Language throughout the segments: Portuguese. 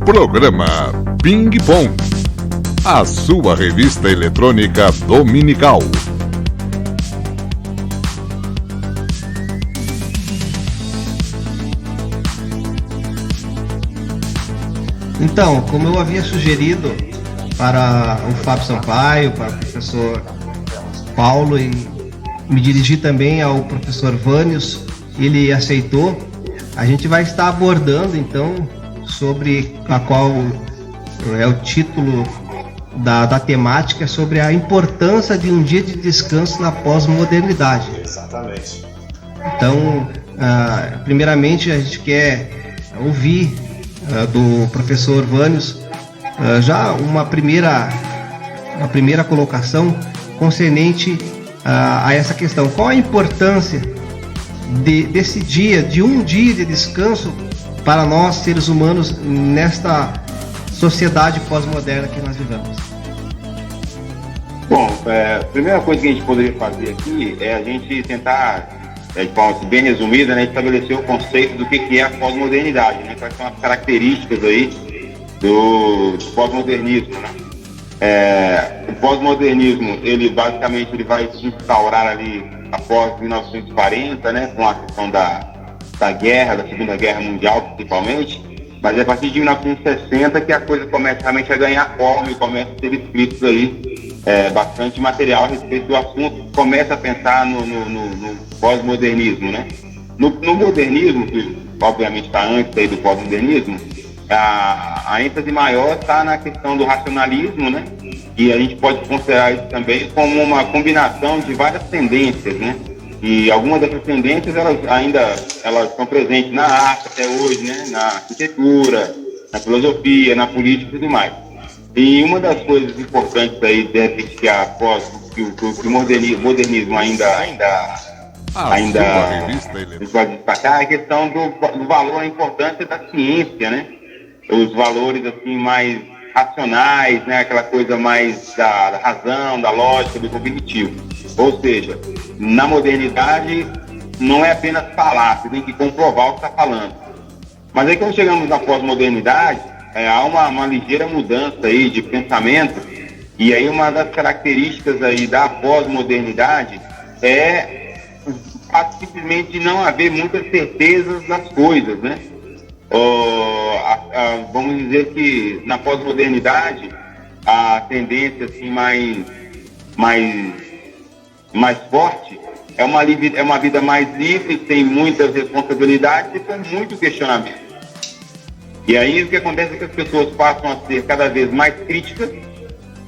Programa Ping Pong, a sua revista eletrônica dominical. Então, como eu havia sugerido para o Fábio Sampaio, para o professor Paulo e me dirigi também ao professor Vânios, ele aceitou. A gente vai estar abordando então sobre a qual é o título da temática, sobre a importância de um dia de descanso na pós-modernidade. Exatamente. Então, primeiramente a gente quer ouvir do professor Vânios já uma primeira colocação concernente a essa questão. Qual a importância desse dia, de um dia de descanso para nós, seres humanos, nesta sociedade pós-moderna que nós vivemos? Bom, a primeira coisa que a gente poderia fazer aqui é a gente tentar, de forma bem resumida, né, estabelecer o conceito do que é a pós-modernidade, né, quais são as características aí do pós-modernismo, né? O pós-modernismo, ele basicamente vai se instaurar ali após 1940, né, com a questão da guerra, da Segunda Guerra Mundial principalmente, mas é a partir de 1960 que a coisa começa realmente a ganhar forma e começa a ser escritos aí bastante material a respeito do assunto, começa a pensar no pós-modernismo, né? No modernismo, que obviamente está antes aí do pós-modernismo, a ênfase maior está na questão do racionalismo, né? E a gente pode considerar isso também como uma combinação de várias tendências, né? E algumas dessas tendências, elas estão presentes na arte até hoje, né? Na arquitetura, na filosofia, na política e tudo mais. E uma das coisas importantes aí, de repente, que o modernismo ainda pode destacar, é a questão do valor, a importância da ciência, né? Os valores assim mais racionais, né? Aquela coisa mais da razão, da lógica, do cognitivo. Ou seja, na modernidade não é apenas falar, você tem que comprovar o que está falando. Mas aí quando chegamos na pós-modernidade, há uma ligeira mudança aí de pensamento, e aí uma das características aí da pós-modernidade é o fato simplesmente de não haver muitas certezas das coisas, né? Vamos dizer que na pós-modernidade a tendência assim mais forte é uma vida mais livre, sem muitas responsabilidades e com muito questionamento. E aí o que acontece é que as pessoas passam a ser cada vez mais críticas.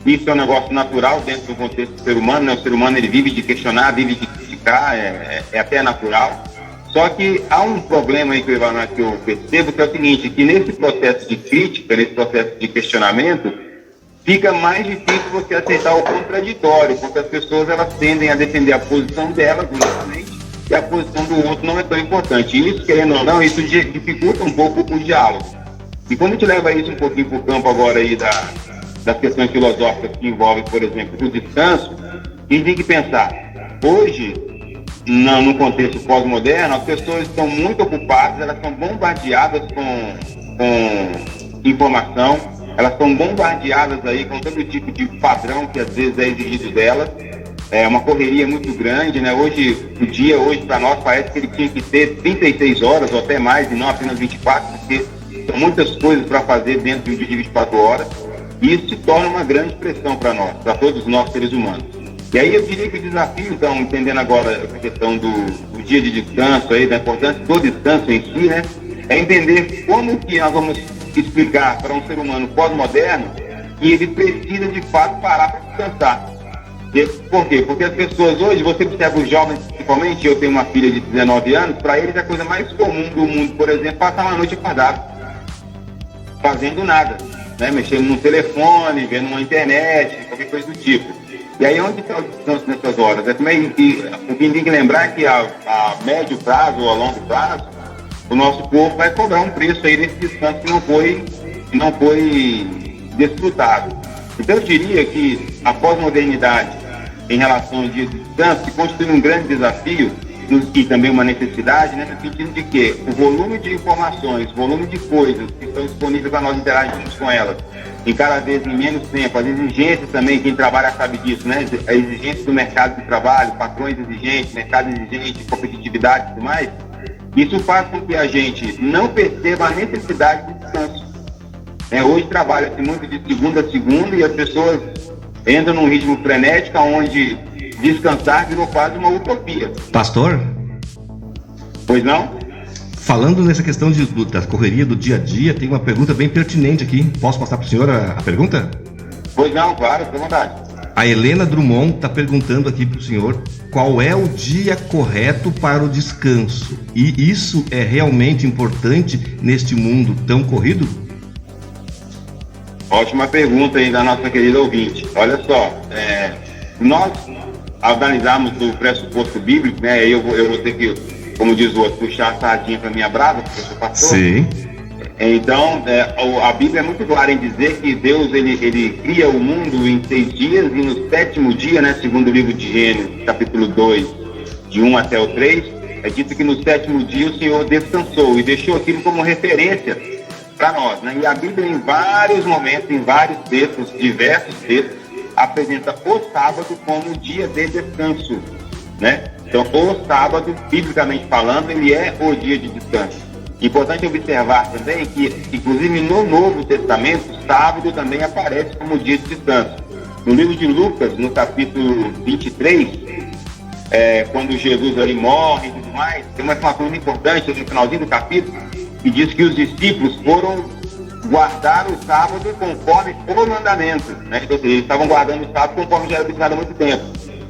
Isso é um negócio natural dentro do contexto do ser humano, né? O ser humano, ele vive de questionar, vive de criticar, é até natural. Só que há um problema aí que eu percebo, que é o seguinte, que nesse processo de crítica, nesse processo de questionamento, fica mais difícil você aceitar o contraditório, porque as pessoas, elas tendem a defender a posição delas unicamente, e a posição do outro não é tão importante. E isso, querendo ou não, isso dificulta um pouco o diálogo. E quando a gente leva isso um pouquinho para o campo agora aí das questões filosóficas que envolvem, por exemplo, o descanso, a gente tem que pensar, hoje, no contexto pós-moderno, as pessoas estão muito ocupadas, elas são bombardeadas com informação, elas são bombardeadas aí com todo tipo de padrão que às vezes é exigido delas. É uma correria muito grande, né? Hoje para nós parece que ele tinha que ter 36 horas ou até mais, e não apenas 24, porque são muitas coisas para fazer dentro de um dia de 24 horas, e isso se torna uma grande pressão para nós, para todos nós seres humanos. E aí eu diria que o desafio, então, entendendo agora a questão do dia de descanso, aí, da importância do descanso em si, né, é entender como que nós vamos explicar para um ser humano pós-moderno que ele precisa de fato parar para descansar. Por quê? Porque as pessoas hoje, você observa os jovens principalmente, eu tenho uma filha de 19 anos, para eles a coisa mais comum do mundo, por exemplo, é passar uma noite acordado, fazendo nada, né? Mexendo no telefone, vendo uma internet, qualquer coisa do tipo. E aí onde está o descanso nessas horas? O que tem que lembrar é que a médio prazo ou a longo prazo, o nosso corpo vai cobrar um preço aí desse descanso que não foi desfrutado. Então eu diria que a pós-modernidade em relação ao dia de descanso, que constitui um grande desafio, e também uma necessidade, né, no sentido de que o volume de informações, o volume de coisas que estão disponíveis para nós interagirmos com elas, em cada vez em menos tempo, as exigências também, quem trabalha sabe disso, né, a exigência do mercado de trabalho, patrões exigentes, mercado exigente, competitividade e tudo mais, isso faz com que a gente não perceba a necessidade de descanso. Hoje trabalha-se muito de segunda a segunda e as pessoas entram num ritmo frenético onde descansar virou quase uma utopia. Pastor? Pois não? Falando nessa questão da correria do dia a dia, tem uma pergunta bem pertinente aqui. Posso passar para o senhor a pergunta? Pois não, claro, fica à vontade. A Helena Drummond está perguntando aqui para o senhor qual é o dia correto para o descanso. E isso é realmente importante neste mundo tão corrido? Ótima pergunta aí da nossa querida ouvinte. Olha só, nós analisarmos do pressuposto bíblico, né? Eu vou ter que, como diz o outro, puxar a sardinha para minha brasa, porque eu sou pastor. Sim. Então, a Bíblia é muito clara em dizer que Deus ele cria o mundo em 6 dias e no 7º dia, né, segundo o livro de Gênesis, capítulo 2, de 1 até o 3, é dito que no 7º dia o Senhor descansou e deixou aquilo como referência para nós, né? E a Bíblia em vários momentos, em vários textos, diversos textos, apresenta o sábado como dia de descanso, né? Então, o sábado, biblicamente falando, ele é o dia de descanso. Importante observar também que, inclusive no Novo Testamento, sábado também aparece como dia de descanso. No livro de Lucas, no capítulo 23, quando Jesus ali morre e tudo mais, tem uma informação muito importante no finalzinho do capítulo, que diz que os discípulos foram guardar o sábado conforme o mandamento, né? Então, eles estavam guardando o sábado conforme já era observado há muito tempo.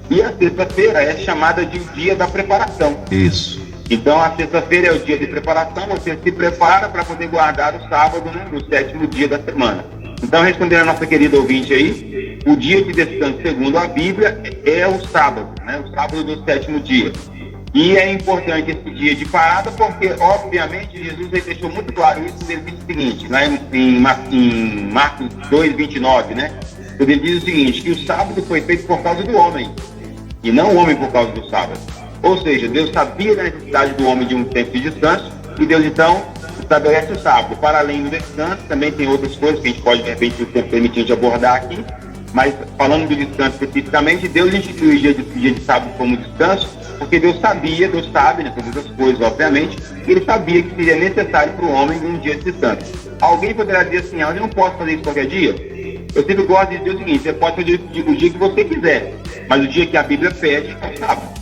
E a sexta-feira é chamada de dia da preparação. Isso. Então, a sexta-feira é o dia de preparação, você se prepara para poder guardar o sábado, né, no 7º dia da semana. Então, respondendo a nossa querida ouvinte aí, o dia de descanso, segundo a Bíblia, é o sábado, né, o sábado do 7º dia. E é importante esse dia de parada porque, obviamente, Jesus deixou muito claro isso. Ele diz o seguinte, né, em Marcos 2:29, né, ele diz o seguinte, que o sábado foi feito por causa do homem, e não o homem por causa do sábado. Ou seja, Deus sabia da necessidade do homem de um tempo de descanso, e Deus, então, estabelece o sábado. Para além do descanso, também tem outras coisas que a gente pode, de repente, se o tempo permitir, a gente abordar aqui, mas falando do descanso especificamente, Deus instituiu o dia de sábado como descanso, porque Deus sabia, Deus sabe, né, todas as coisas, obviamente, e Ele sabia que seria necessário para o homem um dia de descanso. Alguém poderá dizer assim, eu não posso fazer isso qualquer dia? Eu sempre gosto de dizer o seguinte, você pode fazer o dia que você quiser, mas o dia que a Bíblia pede é o sábado.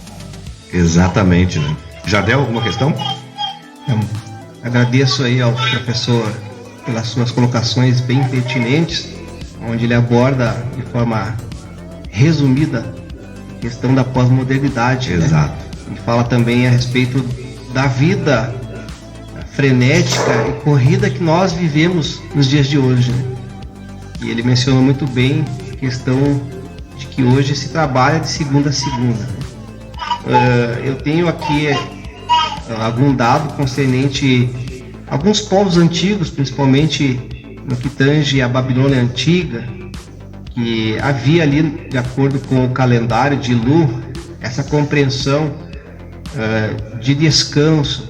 Exatamente, né? Jardel, alguma questão? Agradeço aí ao professor pelas suas colocações bem pertinentes, onde ele aborda de forma resumida a questão da pós-modernidade. Exato. Né? E fala também a respeito da vida frenética e corrida que nós vivemos nos dias de hoje. Né? E ele mencionou muito bem a questão de que hoje se trabalha de segunda a segunda. Né? Eu tenho aqui algum dado concernente a alguns povos antigos, principalmente no que tange a Babilônia Antiga, que havia ali, de acordo com o calendário de Lu, essa compreensão de descanso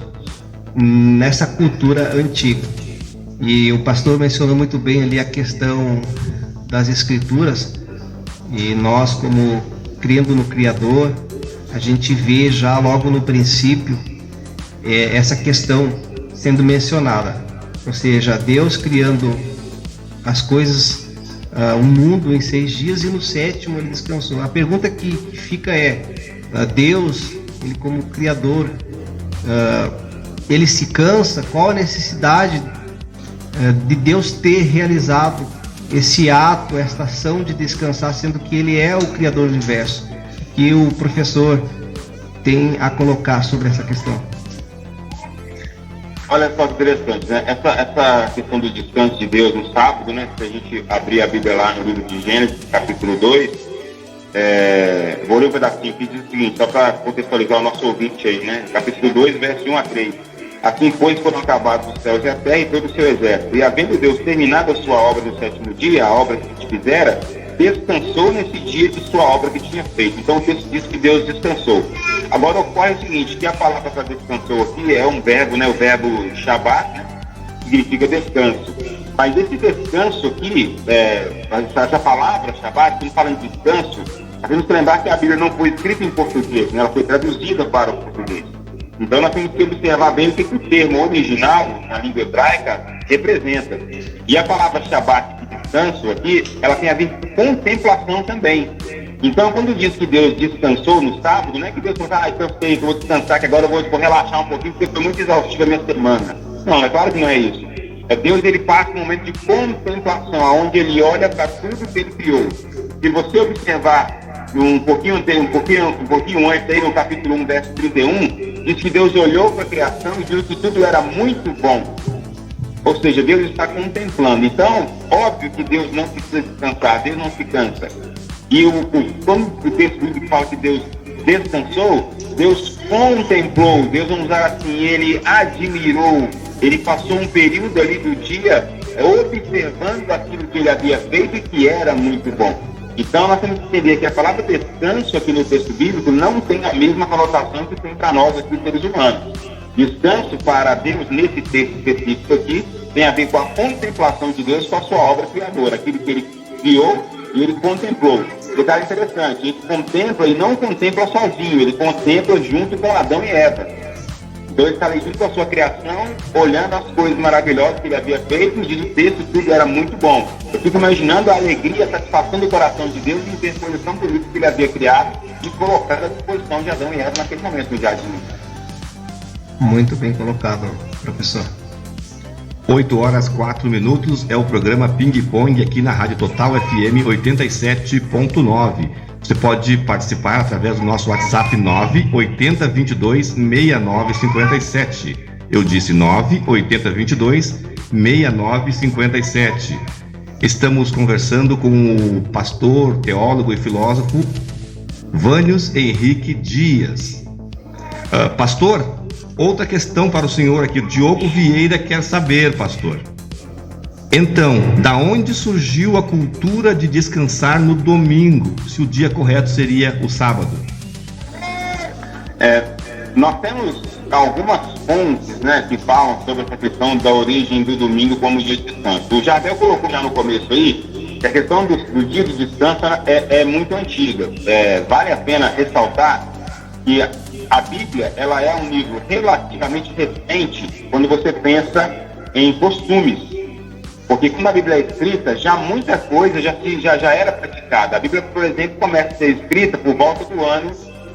nessa cultura antiga. E o pastor mencionou muito bem ali a questão das Escrituras, e nós, como crendo no Criador, a gente vê já logo no princípio essa questão sendo mencionada, ou seja, Deus criando as coisas, o mundo em 6 dias, e no 7º ele descansou. A pergunta que fica é, Deus, ele como Criador, ele se cansa? Qual a necessidade de Deus ter realizado esse ato, esta ação de descansar, sendo que ele é o Criador do universo? Que o professor tem a colocar sobre essa questão? Olha só que interessante, né? Essa questão do descanso de Deus no sábado, né? Se a gente abrir a Bíblia lá no livro de Gênesis, capítulo 2, vou ler um pedacinho que diz o seguinte, só para contextualizar o nosso ouvinte aí, né? Capítulo 2, verso 1 a 3. Assim, pois, foram acabados os céus e a terra e todo o seu exército. E havendo Deus terminado a sua obra no 7º dia, a obra que te fizera, descansou nesse dia de sua obra que tinha feito. Então o texto diz que Deus descansou. Agora ocorre o seguinte, que a palavra para descansou aqui é um verbo, né, o verbo Shabbat, né, significa descanso. Mas esse descanso aqui, essa palavra Shabbat, quando fala em descanso, nós temos que lembrar que a Bíblia não foi escrita em português, né, ela foi traduzida para o português. Então nós temos que observar bem o que o termo original, na língua hebraica, representa. E a palavra Shabbat, descanso aqui, ela tem a ver com contemplação também. Então, quando diz que Deus descansou no sábado, não é que Deus falou, cansei, vou descansar, que agora eu vou relaxar um pouquinho, porque foi muito exaustiva a minha semana. Não, é claro que não é isso. Deus, ele passa um momento de contemplação, onde ele olha para tudo que ele criou. Se você observar um pouquinho antes, aí no capítulo 1, verso 31, diz que Deus olhou para a criação e viu que tudo era muito bom. Ou seja, Deus está contemplando. Então, óbvio que Deus não precisa descansar, Deus não se cansa. E quando o texto bíblico fala que Deus descansou, Deus contemplou, Deus, vamos usar assim, ele admirou, ele passou um período ali do dia observando aquilo que ele havia feito e que era muito bom. Então nós temos que entender que a palavra descanso aqui no texto bíblico não tem a mesma conotação que tem para nós aqui, seres humanos. Descanso para Deus, nesse texto específico aqui, tem a ver com a contemplação de Deus com a sua obra criadora, aquilo que ele criou e ele contemplou. Detalhe interessante, ele contempla e não contempla sozinho, ele contempla junto com Adão e Eva. Então ele está ali junto com a sua criação, olhando as coisas maravilhosas que ele havia feito, e diz o texto, tudo era muito bom. Eu fico imaginando a alegria, a satisfação do coração de Deus em ter coisas por isso que ele havia criado e colocado à disposição de Adão e Eva naquele momento no jardim. Muito bem colocado, professor. 8h04 é o programa Ping Pong aqui na Rádio Total FM 87.9. Você pode participar através do nosso WhatsApp 980226957. Eu disse 980226957. Estamos conversando com o pastor, teólogo e filósofo Vânios Henrique Dias. Pastor, outra questão para o senhor aqui, o Diogo Vieira quer saber, pastor. Então, da onde surgiu a cultura de descansar no domingo, se o dia correto seria o sábado? Nós temos algumas fontes, né, que falam sobre essa questão da origem do domingo como dia de descanso. O Jardel colocou já no começo aí que a questão do dia de descanso é muito antiga. Vale a pena ressaltar que a Bíblia, ela é um livro relativamente recente quando você pensa em costumes. Porque quando a Bíblia é escrita, já muita coisa já era praticada. A Bíblia, por exemplo, começa a ser escrita por volta do ano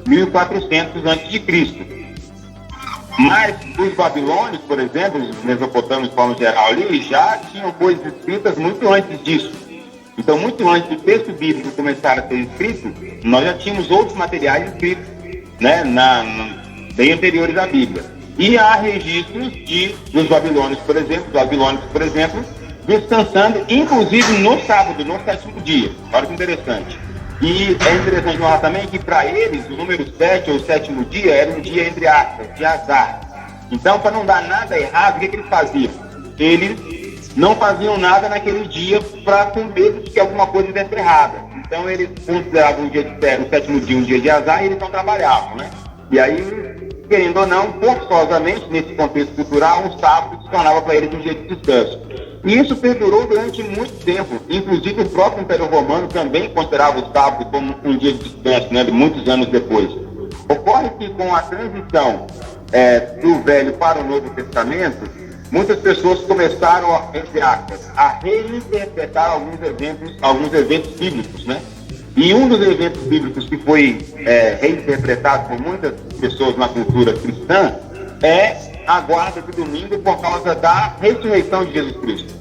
1400 a.C. Mas os babilônios, por exemplo, os mesopotâmios de forma geral ali, já tinham coisas escritas muito antes disso. Então, muito antes do texto bíblico começar a ser escrito, nós já tínhamos outros materiais escritos, né, bem anteriores à Bíblia. E há registros dos babilônios, por exemplo, descansando, inclusive no sábado, no sétimo dia. Olha que interessante. E é interessante notar também que para eles, o número 7 ou o sétimo dia era um dia, entre aspas, de azar. Então, para não dar nada errado, o que eles faziam? Eles não faziam nada naquele dia com medo de que alguma coisa desse errada. Então, eles consideravam o sétimo dia um dia de azar e eles não trabalhavam, né? E aí, querendo ou não, forçosamente, nesse contexto cultural, o sábado se tornava para eles um dia de descanso. E isso perdurou durante muito tempo. Inclusive, o próprio Império Romano também considerava o sábado como um dia de descanso, né, de muitos anos depois. Ocorre que, com a transição do Velho para o Novo Testamento, muitas pessoas começaram, entre aspas, a reinterpretar alguns eventos bíblicos, né? E um dos eventos bíblicos que foi reinterpretado por muitas pessoas na cultura cristã é a guarda do domingo por causa da ressurreição de Jesus Cristo.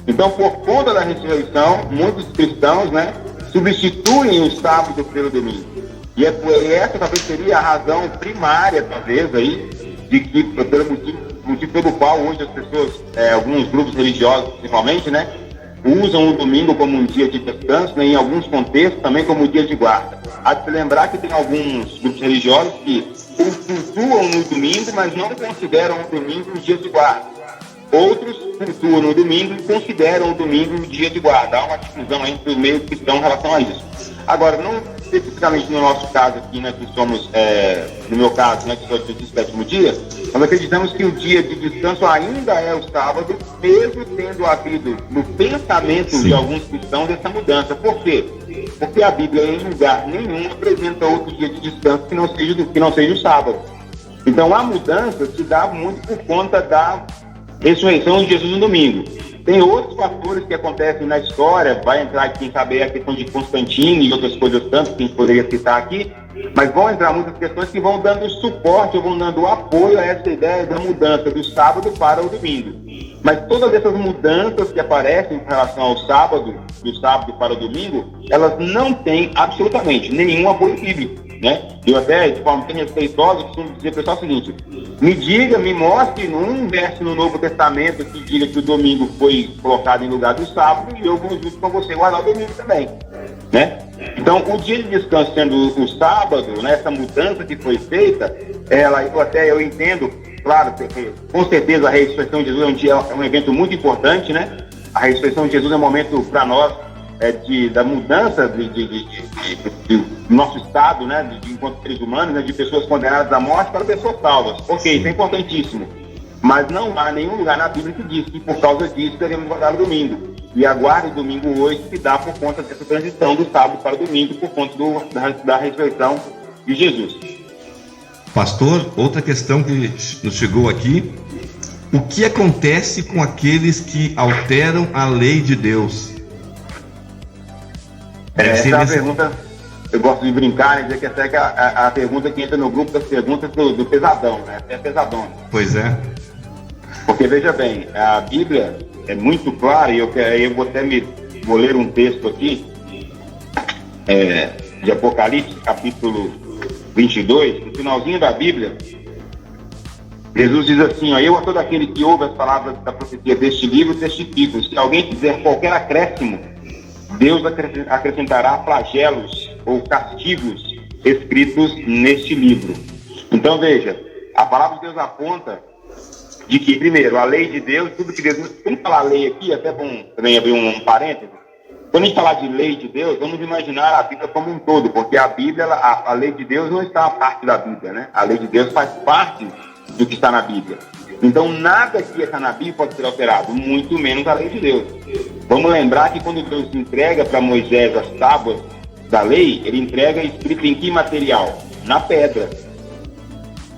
Então, por conta da ressurreição, muitos cristãos, né, substituem o sábado pelo domingo. E essa talvez seria a razão primária, talvez, aí, de que, pelo motivo pelo qual hoje as pessoas, alguns grupos religiosos principalmente, né, usam o domingo como um dia de descanso, né, em alguns contextos também como um dia de guarda. Há de se lembrar que tem alguns grupos religiosos que cultuam no domingo, mas não consideram o domingo um dia de guarda. Outros cultuam no domingo e consideram o domingo um dia de guarda. Há uma discussão entre o meio cristão em relação a isso. Agora, não especificamente no nosso caso aqui, né, que somos, no meu caso, né, que sou de 17º dia, nós acreditamos que o dia de descanso ainda é o sábado, mesmo tendo havido no pensamento de alguns cristãos essa mudança. Por quê? Porque a Bíblia em lugar nenhum apresenta outro dia de descanso que não seja o sábado. Então a mudança se dá muito por conta da ressurreição de Jesus no domingo. Tem outros fatores que acontecem na história, vai entrar aqui, quem sabe, a questão de Constantino e outras coisas tantas que a gente poderia citar aqui, mas vão entrar muitas questões que vão dando suporte, ou vão dando apoio a essa ideia da mudança do sábado para o domingo. Mas todas essas mudanças que aparecem em relação ao sábado, do sábado para o domingo, elas não têm absolutamente nenhum apoio bíblico, né? Eu até, de forma bem respeitosa, costumo dizer para o pessoal o seguinte: me mostre num verso no Novo Testamento que diga que o domingo foi colocado em lugar do sábado, e eu vou junto com você guardar o domingo também, né? Então, o dia de descanso sendo o sábado, né, essa mudança que foi feita, eu entendo, claro, com certeza a ressurreição de Jesus é um evento muito importante, né? A ressurreição de Jesus é um momento para nós da mudança do nosso estado, né, enquanto seres humanos, né, de pessoas condenadas à morte para pessoas salvas. Ok, isso é importantíssimo. Mas não há nenhum lugar na Bíblia que diz que por causa disso devemos guardar o domingo. E aguarde o domingo hoje se dá por conta dessa transição do sábado para o domingo, por conta da ressurreição de Jesus. Pastor, outra questão que nos chegou aqui: o que acontece com aqueles que alteram a lei de Deus? Essa é a pergunta, eu gosto de brincar e dizer que essa é a pergunta que entra no grupo das perguntas do pesadão, né? É pesadona. Pois é. Porque, veja bem, a Bíblia é muito clara, e eu vou ler um texto aqui, de Apocalipse, capítulo 22, no finalzinho da Bíblia. Jesus diz assim, eu a todo aquele que ouve as palavras da profecia deste livro testifico: se alguém fizer qualquer acréscimo, Deus acrescentará flagelos ou castigos escritos neste livro. Então veja, a palavra de Deus aponta de que, primeiro, a lei de Deus, tudo que Deus... Quando falar lei aqui, até bom também abrir um parênteses, quando a gente falar de lei de Deus, vamos imaginar a Bíblia como um todo, porque a Bíblia, a lei de Deus não está a parte da Bíblia, né? A lei de Deus faz parte do que está na Bíblia. Então, nada que está na Bíblia pode ser alterado, muito menos a lei de Deus. Vamos lembrar que quando Deus entrega para Moisés as tábuas da lei, ele entrega escrito em que material? Na pedra.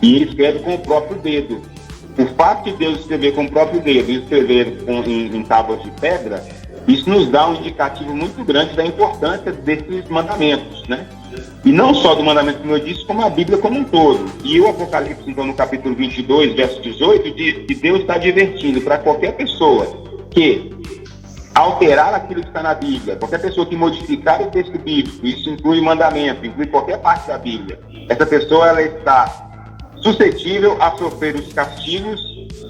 E ele escreve com o próprio dedo. O fato de Deus escrever com o próprio dedo e escrever em tábuas de pedra, isso nos dá um indicativo muito grande da importância desses mandamentos, né? E não só do mandamento, como eu disse, como a Bíblia como um todo. E o Apocalipse, então, no capítulo 22, verso 18, diz que Deus está advertindo para qualquer pessoa que alterar aquilo que está na Bíblia, qualquer pessoa que modificar o texto bíblico, isso inclui mandamento, inclui qualquer parte da Bíblia, essa pessoa ela está suscetível a sofrer os castigos,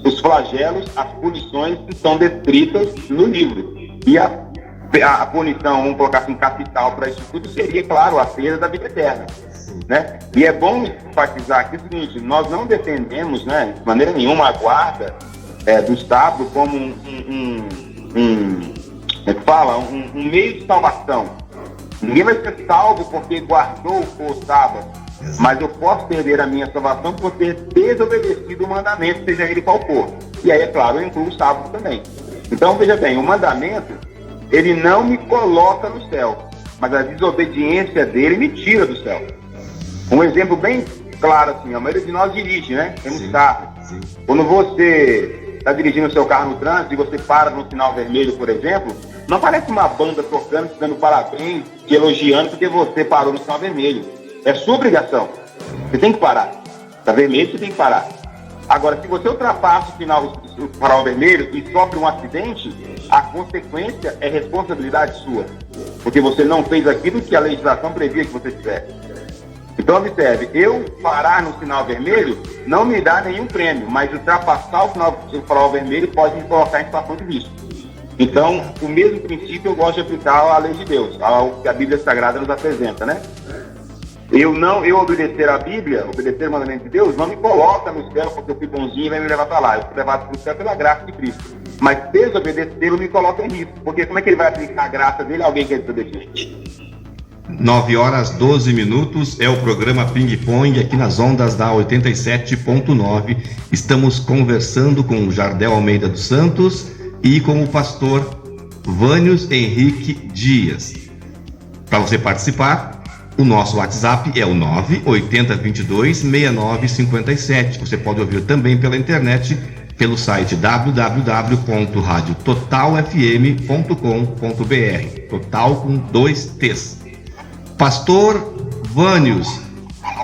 os flagelos, as punições que são descritas no livro. E a punição, vamos colocar assim, capital para isso tudo seria, claro, a perda da vida eterna, né? E é bom enfatizar aqui o seguinte: nós não defendemos, né, de maneira nenhuma, a guarda do sábado como um meio de salvação. Ninguém vai ser salvo porque guardou o sábado, mas eu posso perder a minha salvação por ter desobedecido o mandamento, seja ele qual for. E aí, é claro, eu incluo o sábado também. Então, veja bem, o mandamento, ele não me coloca no céu, mas a desobediência dele me tira do céu. Um exemplo bem claro, assim, a maioria de nós dirige, né? Temos carro. Quando você está dirigindo o seu carro no trânsito e você para no sinal vermelho, por exemplo, não aparece uma banda tocando, te dando parabéns, te elogiando porque você parou no sinal vermelho. É sua obrigação. Você tem que parar. Está vermelho, você tem que parar. Agora, se você ultrapassa o farol vermelho e sofre um acidente, a consequência é responsabilidade sua. Porque você não fez aquilo que a legislação previa que você fizesse. Então, observe, eu parar no sinal vermelho não me dá nenhum prêmio, mas ultrapassar o farol vermelho pode me colocar em situação de risco. Então, o mesmo princípio eu gosto de aplicar à lei de Deus, ao que a Bíblia Sagrada nos apresenta, né? Eu obedecer a Bíblia, obedecer o mandamento de Deus, não me coloca no céu porque eu fui bonzinho e vai me levar para lá. Eu fui levado para o céu pela graça de Cristo. Mas desobedecê-lo me coloca em risco, porque como é que ele vai aplicar a graça dele a alguém que é desobediente? 9h12, é o programa Ping Pong aqui nas ondas da 87.9. Estamos conversando com o Jardel Almeida dos Santos e com o pastor Vânios Henrique Dias. Para você participar, o nosso WhatsApp é o 980226957. Você pode ouvir também pela internet, pelo site www.radiototalfm.com.br. Total com 2 T's. Pastor Vânios,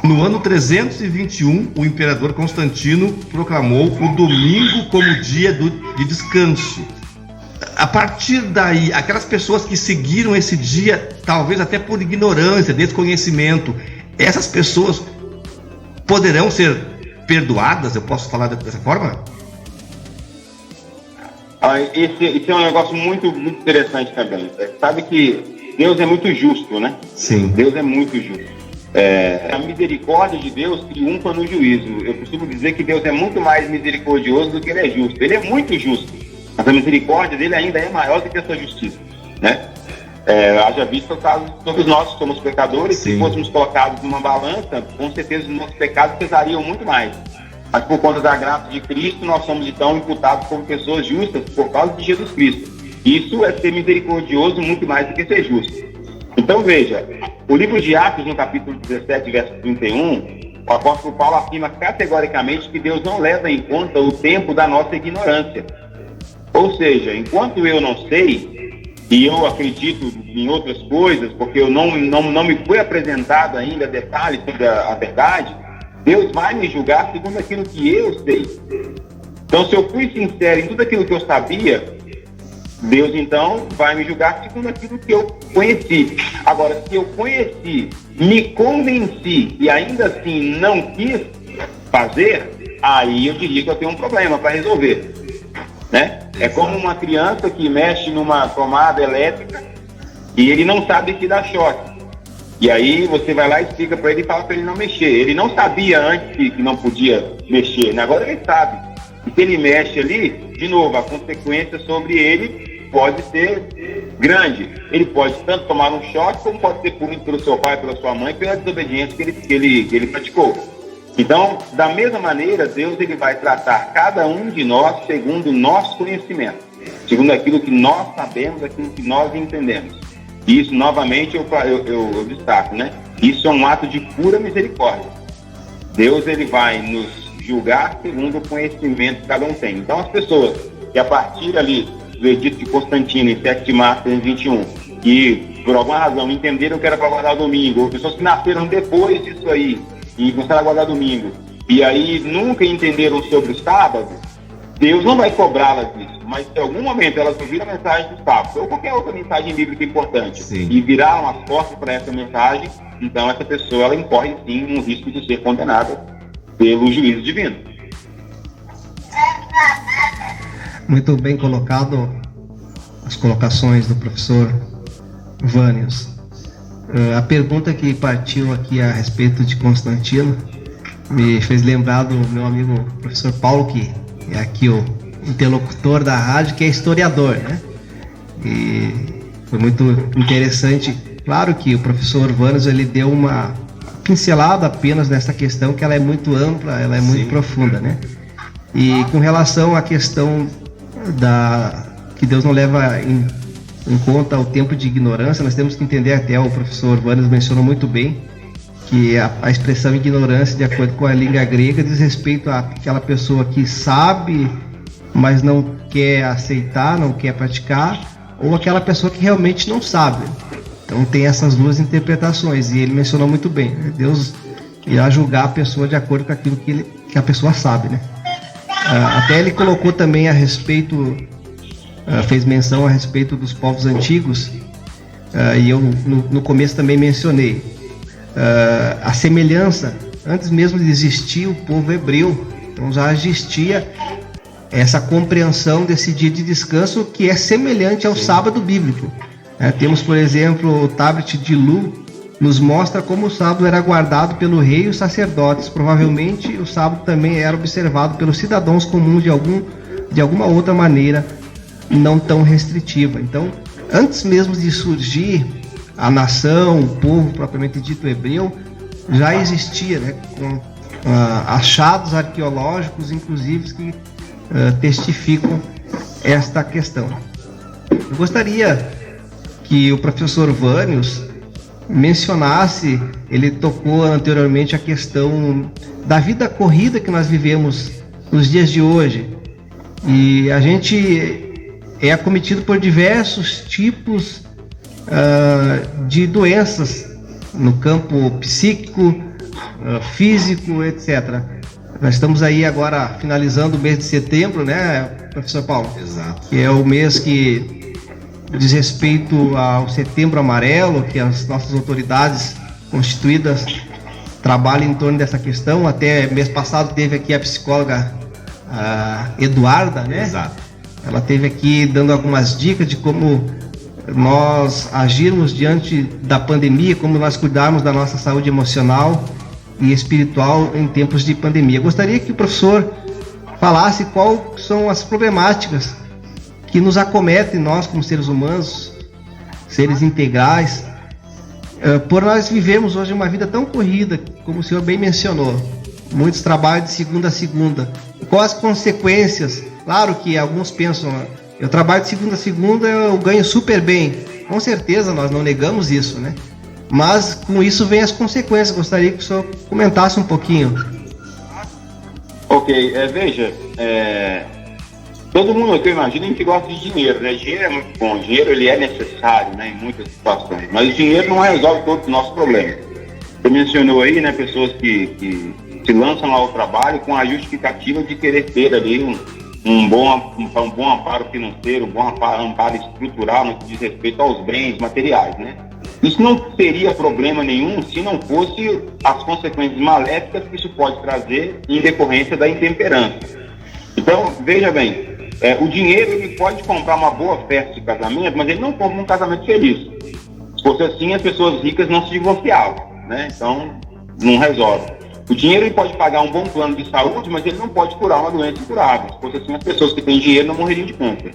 no ano 321, o imperador Constantino proclamou o domingo como dia de descanso. A partir daí, aquelas pessoas que seguiram esse dia, talvez até por ignorância, desconhecimento, essas pessoas poderão ser perdoadas? Eu posso falar dessa forma? Esse é um negócio muito interessante também. Sabe que Deus é muito justo, né? Sim. Deus é muito justo. A misericórdia de Deus triunfa no juízo. Eu costumo dizer que Deus é muito mais misericordioso do que ele é justo. Ele é muito justo, mas a misericórdia dele ainda é maior do que a sua justiça, né? Haja visto o caso de todos nós somos pecadores. Sim. Se fôssemos colocados numa balança, com certeza os nossos pecados pesariam muito mais. Mas por conta da graça de Cristo, nós somos então imputados como pessoas justas por causa de Jesus Cristo. Isso é ser misericordioso muito mais do que ser justo. Então veja, o livro de Atos, no capítulo 17, verso 31, o apóstolo Paulo afirma categoricamente que Deus não leva em conta o tempo da nossa ignorância. Ou seja, enquanto eu não sei, e eu acredito em outras coisas, porque eu não me foi apresentado ainda detalhes sobre a verdade, Deus vai me julgar segundo aquilo que eu sei. Então, se eu fui sincero em tudo aquilo que eu sabia, Deus então vai me julgar segundo aquilo que eu conheci. Agora, se eu conheci, me convenci e ainda assim não quis fazer, aí eu diria que eu tenho um problema para resolver, né? É como uma criança que mexe numa tomada elétrica e ele não sabe que dá choque. E aí você vai lá e explica para ele e fala para ele não mexer. Ele não sabia antes que não podia mexer, né? Agora ele sabe. E se ele mexe ali, de novo, a consequência sobre ele pode ser grande. Ele pode tanto tomar um choque, como pode ser punido pelo seu pai, pela sua mãe, pela desobediência que ele praticou. Então, da mesma maneira, Deus ele vai tratar cada um de nós segundo o nosso conhecimento, segundo aquilo que nós sabemos, aquilo que nós entendemos. E isso, novamente, eu destaco, né? Isso é um ato de pura misericórdia. Deus ele vai nos julgar segundo o conhecimento que cada um tem. Então, as pessoas que a partir ali do edito de Constantino, em 7 de março de 2021, que por alguma razão entenderam que era para guardar domingo, ou pessoas que nasceram depois disso aí e começaram a guardar domingo, e aí nunca entenderam sobre o sábado, Deus não vai cobrá-las disso. Mas se em algum momento elas ouviram a mensagem do sábado, ou qualquer outra mensagem bíblica importante, sim, e viraram as costas para essa mensagem, então essa pessoa ela incorre sim um risco de ser condenada pelo juízo divino. Muito bem colocado as colocações do professor Vânios. A pergunta que partiu aqui a respeito de Constantino me fez lembrar do meu amigo professor Paulo, que é aqui o interlocutor da rádio, que é historiador, né? E foi muito interessante. Claro que o professor Vânios ele deu uma pincelada apenas nessa questão, que ela é muito ampla, ela é muito profunda, né? E com relação à questão que Deus não leva em conta o tempo de ignorância, nós temos que entender, até o professor Vânios mencionou muito bem, que a expressão ignorância, de acordo com a língua grega, diz respeito àquela pessoa que sabe, mas não quer aceitar, não quer praticar, ou aquela pessoa que realmente não sabe. Então tem essas duas interpretações, e ele mencionou muito bem, né? Deus irá julgar a pessoa de acordo com aquilo que a pessoa sabe, né? Até ele colocou também a respeito, fez menção a respeito dos povos antigos, e eu no começo também mencionei a semelhança, antes mesmo de existir o povo hebreu, então já existia essa compreensão desse dia de descanso que é semelhante ao sábado bíblico. Temos, por exemplo, o tablet de Lu, nos mostra como o sábado era guardado pelo rei e os sacerdotes. Provavelmente o sábado também era observado pelos cidadãos comuns de alguma outra maneira não tão restritiva. Então, antes mesmo de surgir a nação, o povo propriamente dito hebreu, já existia, né, com achados arqueológicos, inclusive, que testificam esta questão. Eu gostaria que o professor Vânios mencionasse, ele tocou anteriormente a questão da vida corrida que nós vivemos nos dias de hoje, e a gente é acometido por diversos tipos de doenças no campo psíquico, físico, etc. Nós estamos aí agora finalizando o mês de setembro, né, professor Paulo? Exato. Que é o mês que diz respeito ao Setembro Amarelo, que as nossas autoridades constituídas trabalham em torno dessa questão. Até mês passado teve aqui a psicóloga Eduarda, né? Exato. Ela teve aqui dando algumas dicas de como nós agirmos diante da pandemia, como nós cuidarmos da nossa saúde emocional e espiritual em tempos de pandemia. Eu gostaria que o professor falasse quais são as problemáticas que nos acometem, nós como seres humanos, seres integrais, por nós vivemos hoje uma vida tão corrida, como o senhor bem mencionou, muitos trabalhos de segunda a segunda. Quais as consequências? Claro que alguns pensam, eu trabalho de segunda a segunda, eu ganho super bem. Com certeza, nós não negamos isso, né? Mas com isso vem as consequências. Gostaria que o senhor comentasse um pouquinho. Ok, veja, todo mundo aqui, eu imagino, a gente gosta de dinheiro, né? Dinheiro é muito bom, dinheiro ele é necessário, né, em muitas situações, mas o dinheiro não resolve todos os nossos problemas. Você mencionou aí, né, pessoas que se lançam ao trabalho com a justificativa de querer ter ali um bom amparo financeiro, um bom amparo estrutural no que diz respeito aos bens materiais, né? Isso não teria problema nenhum se não fosse as consequências maléficas que isso pode trazer em decorrência da intemperança. Então, veja bem, o dinheiro ele pode comprar uma boa festa de casamento, mas ele não compra um casamento feliz. Se fosse assim, as pessoas ricas não se divorciavam, né? Então, não resolve. O dinheiro ele pode pagar um bom plano de saúde, mas ele não pode curar uma doença incurável. Se fosse assim, as pessoas que têm dinheiro não morreriam de câncer.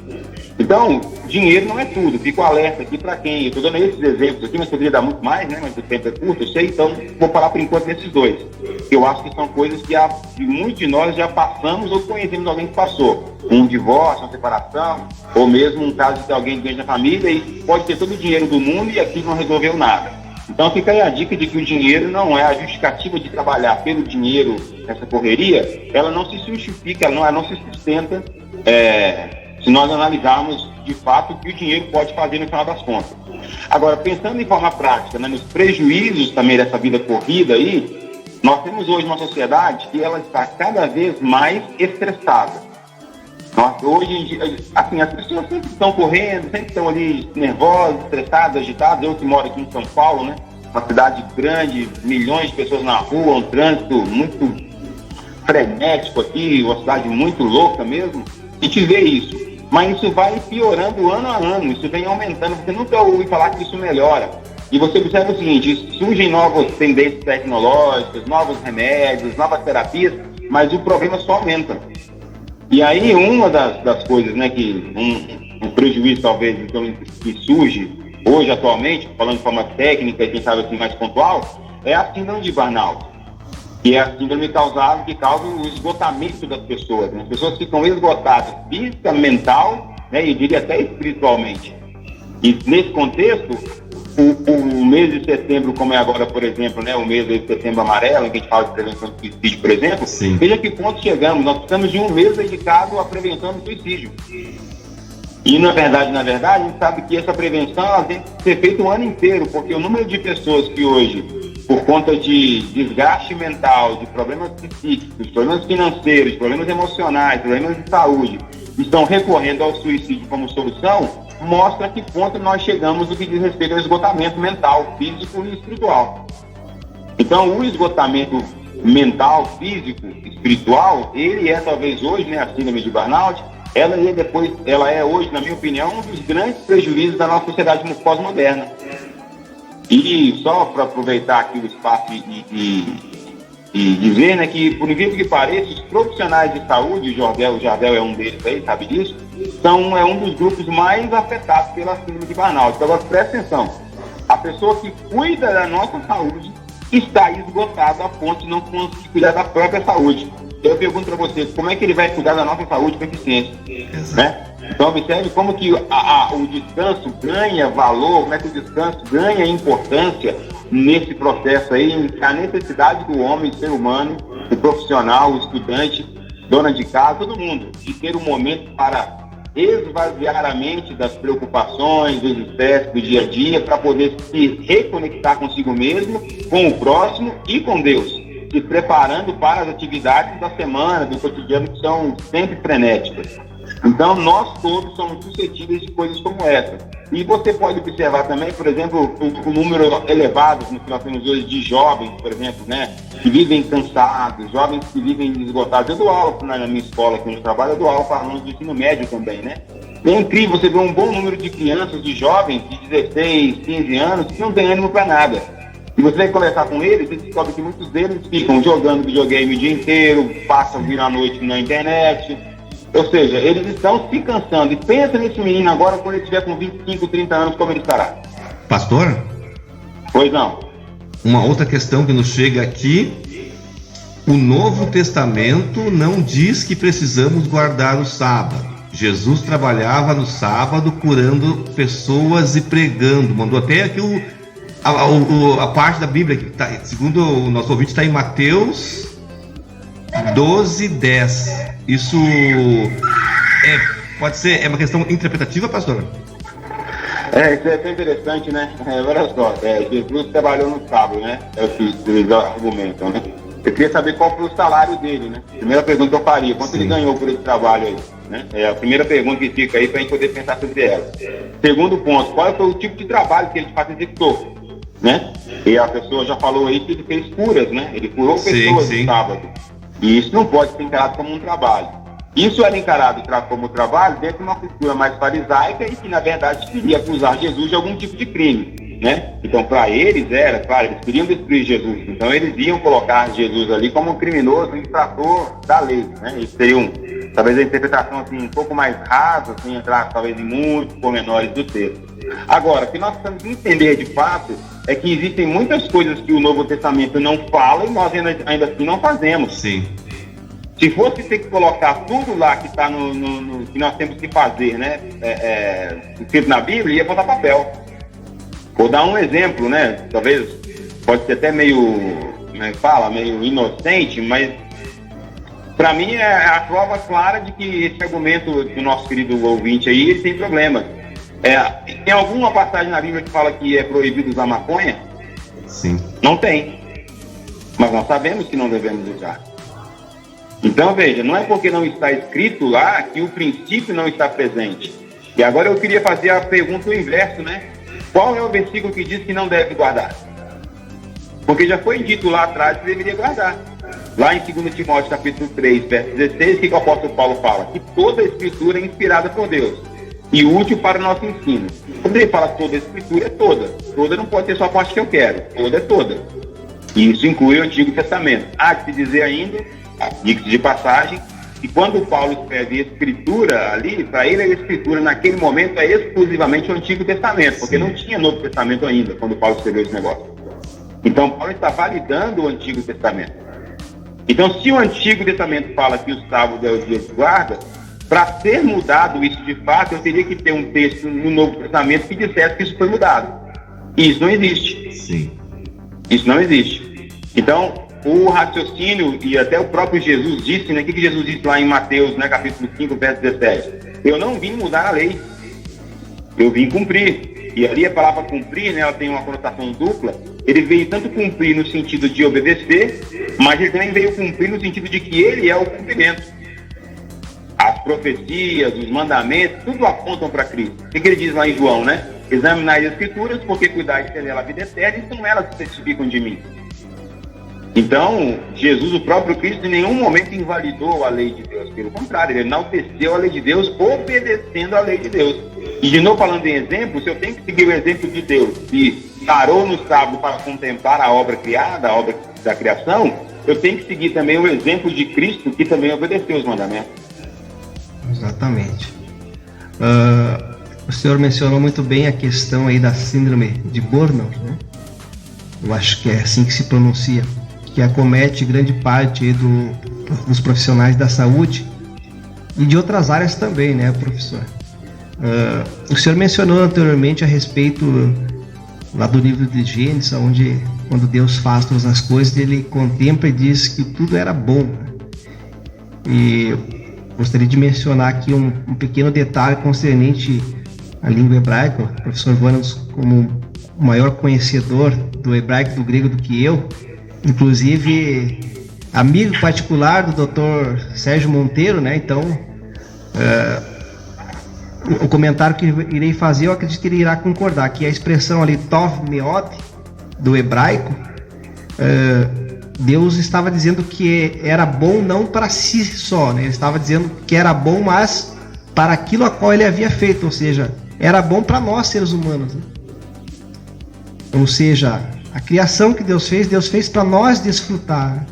Então, dinheiro não é tudo. Fico alerta aqui para quem... Eu estou dando esses exemplos aqui, mas poderia dar muito mais, né? Mas o tempo é curto, eu sei. Então, vou falar por enquanto nesses dois. Eu acho que são coisas que muitos de nós já passamos ou conhecemos alguém que passou. Um divórcio, uma separação, ou mesmo um caso de alguém doente na família e pode ter todo o dinheiro do mundo e aqui não resolveu nada. Então fica aí a dica de que o dinheiro não é a justificativa de trabalhar pelo dinheiro nessa correria, ela não se justifica, ela não se sustenta se nós analisarmos de fato o que o dinheiro pode fazer no final das contas. Agora, pensando em forma prática, né, nos prejuízos também dessa vida corrida aí, nós temos hoje uma sociedade que ela está cada vez mais estressada. Hoje em dia, assim, as pessoas sempre estão correndo, sempre estão ali nervosas, estressadas, agitadas. Eu que moro aqui em São Paulo, né? Uma cidade grande, milhões de pessoas na rua, um trânsito muito frenético aqui, uma cidade muito louca mesmo. A gente vê isso, mas isso vai piorando ano a ano, isso vem aumentando. Você nunca ouviu falar que isso melhora. E você observa o seguinte, surgem novas tendências tecnológicas, novos remédios, novas terapias, mas o problema só aumenta. E aí uma das coisas, né, que um prejuízo talvez então, que surge hoje atualmente, falando de forma técnica e quem sabe assim mais pontual, é a síndrome de burnout, que é a síndrome que causa o esgotamento das pessoas, né? As pessoas ficam esgotadas física, mental, né, e diria até espiritualmente. E nesse contexto, o mês de setembro, como é agora, por exemplo, né, o mês de setembro amarelo, em que a gente fala de prevenção do suicídio, por exemplo, sim, veja que ponto chegamos. Nós precisamos de um mês dedicado à prevenção do suicídio. E, na verdade, a gente sabe que essa prevenção ela tem que ser feita o ano inteiro, porque o número de pessoas que hoje, por conta de desgaste mental, de problemas psíquicos, problemas financeiros, problemas emocionais, problemas de saúde, estão recorrendo ao suicídio como solução, mostra a que ponto nós chegamos no que diz respeito ao esgotamento mental, físico e espiritual. Então, o esgotamento mental, físico, espiritual, ele é talvez hoje, né, a síndrome de burnout, ela é hoje, na minha opinião, um dos grandes prejuízos da nossa sociedade pós-moderna. E só para aproveitar aqui o espaço e dizer, né, que por incrível que pareça, os profissionais de saúde, o Jardel é um deles aí, sabe disso, é um dos grupos mais afetados pela síndrome de burnout. Então agora presta atenção, a pessoa que cuida da nossa saúde está esgotada a ponto de não conseguir cuidar da própria saúde. Então eu pergunto para você, como é que ele vai cuidar da nossa saúde com eficiência? Né? Então observe como que o descanso ganha valor, como é que o descanso ganha importância nesse processo aí, a necessidade do homem, ser humano, o profissional, o estudante, dona de casa, todo mundo, de ter um momento para esvaziar a mente das preocupações, dos estresses do dia a dia, para poder se reconectar consigo mesmo, com o próximo e com Deus, se preparando para as atividades da semana, do cotidiano, que são sempre frenéticas. Então, nós todos somos suscetíveis de coisas como essa. E você pode observar também, por exemplo, o número elevado que nós temos hoje de jovens, por exemplo, né, que vivem cansados, jovens que vivem esgotados. Eu dou aula na minha escola, aqui onde eu trabalho, eu dou aula para alunos do ensino médio também, né? É incrível você ver um bom número de crianças, de jovens, de 16, 15 anos, que não tem ânimo para nada. E você vai conversar com eles, você descobre que muitos deles ficam jogando videogame o dia inteiro, passam vir à noite na internet. Ou seja, eles estão se cansando. E pensa nesse menino agora, quando ele estiver com 25, 30 anos, como ele estará. Pastor? Pois não. Uma outra questão que nos chega aqui: o Novo Testamento não diz que precisamos guardar o sábado. Jesus trabalhava no sábado curando pessoas e pregando. Mandou até aqui a parte da Bíblia, que tá, segundo o nosso ouvinte, está em Mateus 12:10. Isso pode ser uma questão interpretativa, pastor? Isso é bem interessante, né? Olha só, Jesus trabalhou no sábado, né? É o que eles argumentam, né? Eu queria saber qual foi o salário dele, né? Primeira pergunta que eu faria, quanto ele ganhou por esse trabalho aí? Né? É a primeira pergunta que fica aí para a gente poder pensar sobre ela. Segundo ponto, qual foi o tipo de trabalho que ele de fato executou? Né? E a pessoa já falou aí que ele fez curas, né? Ele curou pessoas no sábado. E isso não pode ser encarado como um trabalho. Isso era encarado como trabalho dentro de uma cultura mais farisaica e que, na verdade, queria acusar Jesus de algum tipo de crime, né? Então, para eles era, claro, eles queriam destruir Jesus. Então, eles iam colocar Jesus ali como um criminoso, um infrator da lei, né? Isso seria talvez a interpretação assim, um pouco mais rasa, sem entrar talvez em muitos pormenores do texto. Agora, o que nós precisamos entender de fato é que existem muitas coisas que o Novo Testamento não fala e nós ainda assim não fazemos. Sim. Se fosse ter que colocar tudo lá que está que nós temos que fazer, né, escrito na Bíblia, ia botar papel. Vou dar um exemplo, né? Talvez pode ser até meio inocente, mas para mim é a prova clara de que esse argumento do nosso querido ouvinte aí, ele tem problema. Tem alguma passagem na Bíblia que fala que é proibido usar maconha? Sim. Não tem. Mas nós sabemos que não devemos usar. Então, veja, não é porque não está escrito lá que o princípio não está presente. E agora eu queria fazer a pergunta inverso, né? Qual é o versículo que diz que não deve guardar? Porque já foi dito lá atrás que deveria guardar. Lá em 2 Timóteo capítulo 3, verso 16, o que o apóstolo Paulo fala? Que toda a escritura é inspirada por Deus e útil para o nosso ensino. Quando ele fala toda a escritura, é toda. Toda não pode ter só a parte que eu quero. Toda é toda. E isso inclui o Antigo Testamento. Há de se dizer ainda, diga-se de passagem, que quando Paulo escreve escritura ali, para ele a escritura naquele momento é exclusivamente o Antigo Testamento, porque não tinha Novo Testamento ainda, quando Paulo escreveu esse negócio. Então Paulo está validando o Antigo Testamento. Então, se o Antigo Testamento fala que o sábado é o dia de guarda, para ser mudado isso de fato, eu teria que ter um texto no Novo Testamento que dissesse que isso foi mudado. E isso não existe. Sim. Isso não existe. Então, o raciocínio, e até o próprio Jesus disse, né? O que Jesus disse lá em Mateus, né, capítulo 5, verso 17? Eu não vim mudar a lei, eu vim cumprir. E ali a palavra cumprir, né, ela tem uma conotação dupla. Ele veio tanto cumprir no sentido de obedecer, mas ele também veio cumprir no sentido de que ele é o cumprimento. As profecias, os mandamentos, tudo apontam para Cristo. O que ele diz lá em João, né? Examinai as Escrituras, porque cuidai de ter nela a vida eterna, e são elas que testificam de mim. Então, Jesus, o próprio Cristo, em nenhum momento invalidou a lei de Deus. Pelo contrário, ele enalteceu a lei de Deus, obedecendo a lei de Deus. E de novo, falando em exemplo, se eu tenho que seguir o exemplo de Deus, e parou no sábado para contemplar a obra criada, a obra da criação, eu tenho que seguir também o exemplo de Cristo, que também obedeceu os mandamentos. Exatamente. O senhor mencionou muito bem a questão aí da síndrome de Burnout, né? Eu acho que é assim que se pronuncia, que acomete grande parte aí dos profissionais da saúde e de outras áreas também, né, professor? O senhor mencionou anteriormente a respeito lá do livro de Gênesis, onde quando Deus faz todas as coisas, ele contempla e diz que tudo era bom, né? E gostaria de mencionar aqui um pequeno detalhe concernente à língua hebraica. O professor Vanos, como o maior conhecedor do hebraico e do grego do que eu, inclusive amigo particular do Dr. Sérgio Monteiro, né? Então, o comentário que irei fazer, eu acredito que ele irá concordar, que a expressão ali Tov Meod, do hebraico, Deus estava dizendo que era bom não para si só, né? Ele estava dizendo que era bom, mas para aquilo a qual ele havia feito, ou seja, era bom para nós, seres humanos, né? Ou seja, a criação que Deus fez para nós desfrutar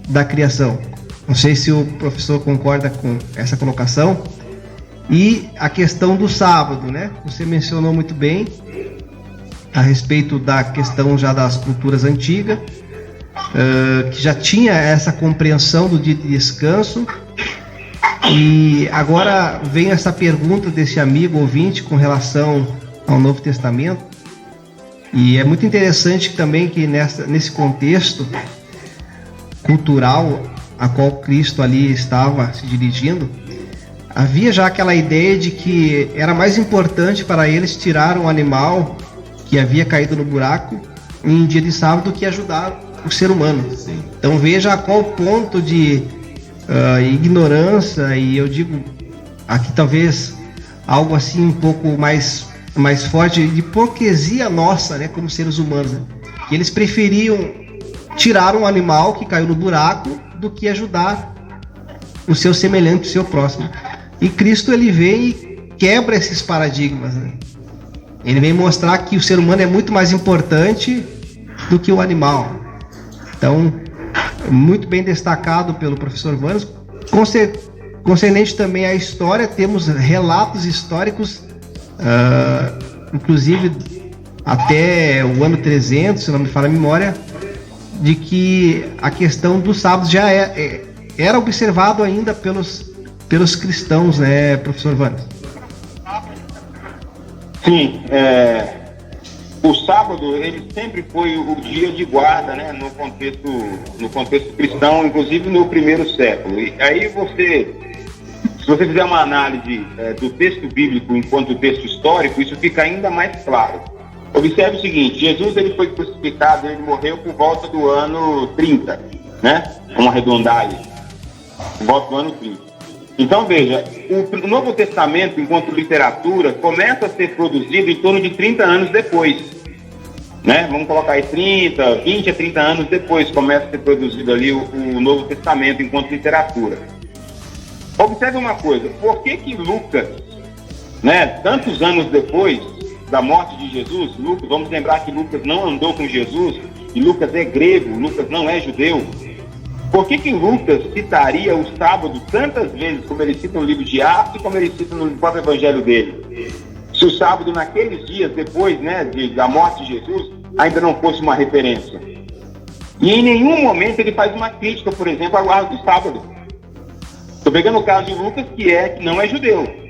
da criação. Não sei se o professor concorda com essa colocação. E a questão do sábado, né? Você mencionou muito bem a respeito da questão já das culturas antigas, que já tinha essa compreensão do dia de descanso. E agora vem essa pergunta desse amigo ouvinte com relação ao Novo Testamento. E é muito interessante também que nesse contexto cultural a qual Cristo ali estava se dirigindo, havia já aquela ideia de que era mais importante para eles tirar um animal que havia caído no buraco em dia de sábado do que ajudar o ser humano. Sim. Então veja a qual ponto de ignorância, e eu digo aqui talvez algo assim um pouco mais forte, de hipocrisia nossa, né, como seres humanos, né? Que eles preferiam tirar um animal que caiu no buraco do que ajudar o seu semelhante, o seu próximo. E Cristo, ele vem e quebra esses paradigmas, né? Ele vem mostrar que o ser humano é muito mais importante do que o animal. Então, muito bem destacado pelo professor Vanos. Concernente também à história, temos relatos históricos, inclusive até o ano 300, se não me falha a memória, de que a questão do sábado já era observado ainda pelos cristãos, né, professor Vanos? Sim, o sábado ele sempre foi o dia de guarda, né, no contexto cristão, inclusive no primeiro século. E aí se você fizer uma análise do texto bíblico enquanto texto histórico, isso fica ainda mais claro. Observe o seguinte: Jesus ele foi crucificado, ele morreu por volta do ano 30, né? Vamos arredondar aí, por volta do ano 30. Então veja, o Novo Testamento, enquanto literatura, começa a ser produzido em torno de 30 anos depois, né? Vamos colocar aí 20 a 30 anos depois começa a ser produzido ali o Novo Testamento enquanto literatura. Observe uma coisa: por que Lucas, né, tantos anos depois da morte de Jesus, vamos lembrar que Lucas não andou com Jesus, e Lucas é grego, Lucas não é judeu. Por que Lucas citaria o sábado tantas vezes, como ele cita no livro de Atos e como ele cita no próprio evangelho dele? Se o sábado, naqueles dias depois, né, da morte de Jesus, ainda não fosse uma referência. E em nenhum momento ele faz uma crítica, por exemplo, à guarda do sábado. Estou pegando o caso de Lucas, que não é judeu.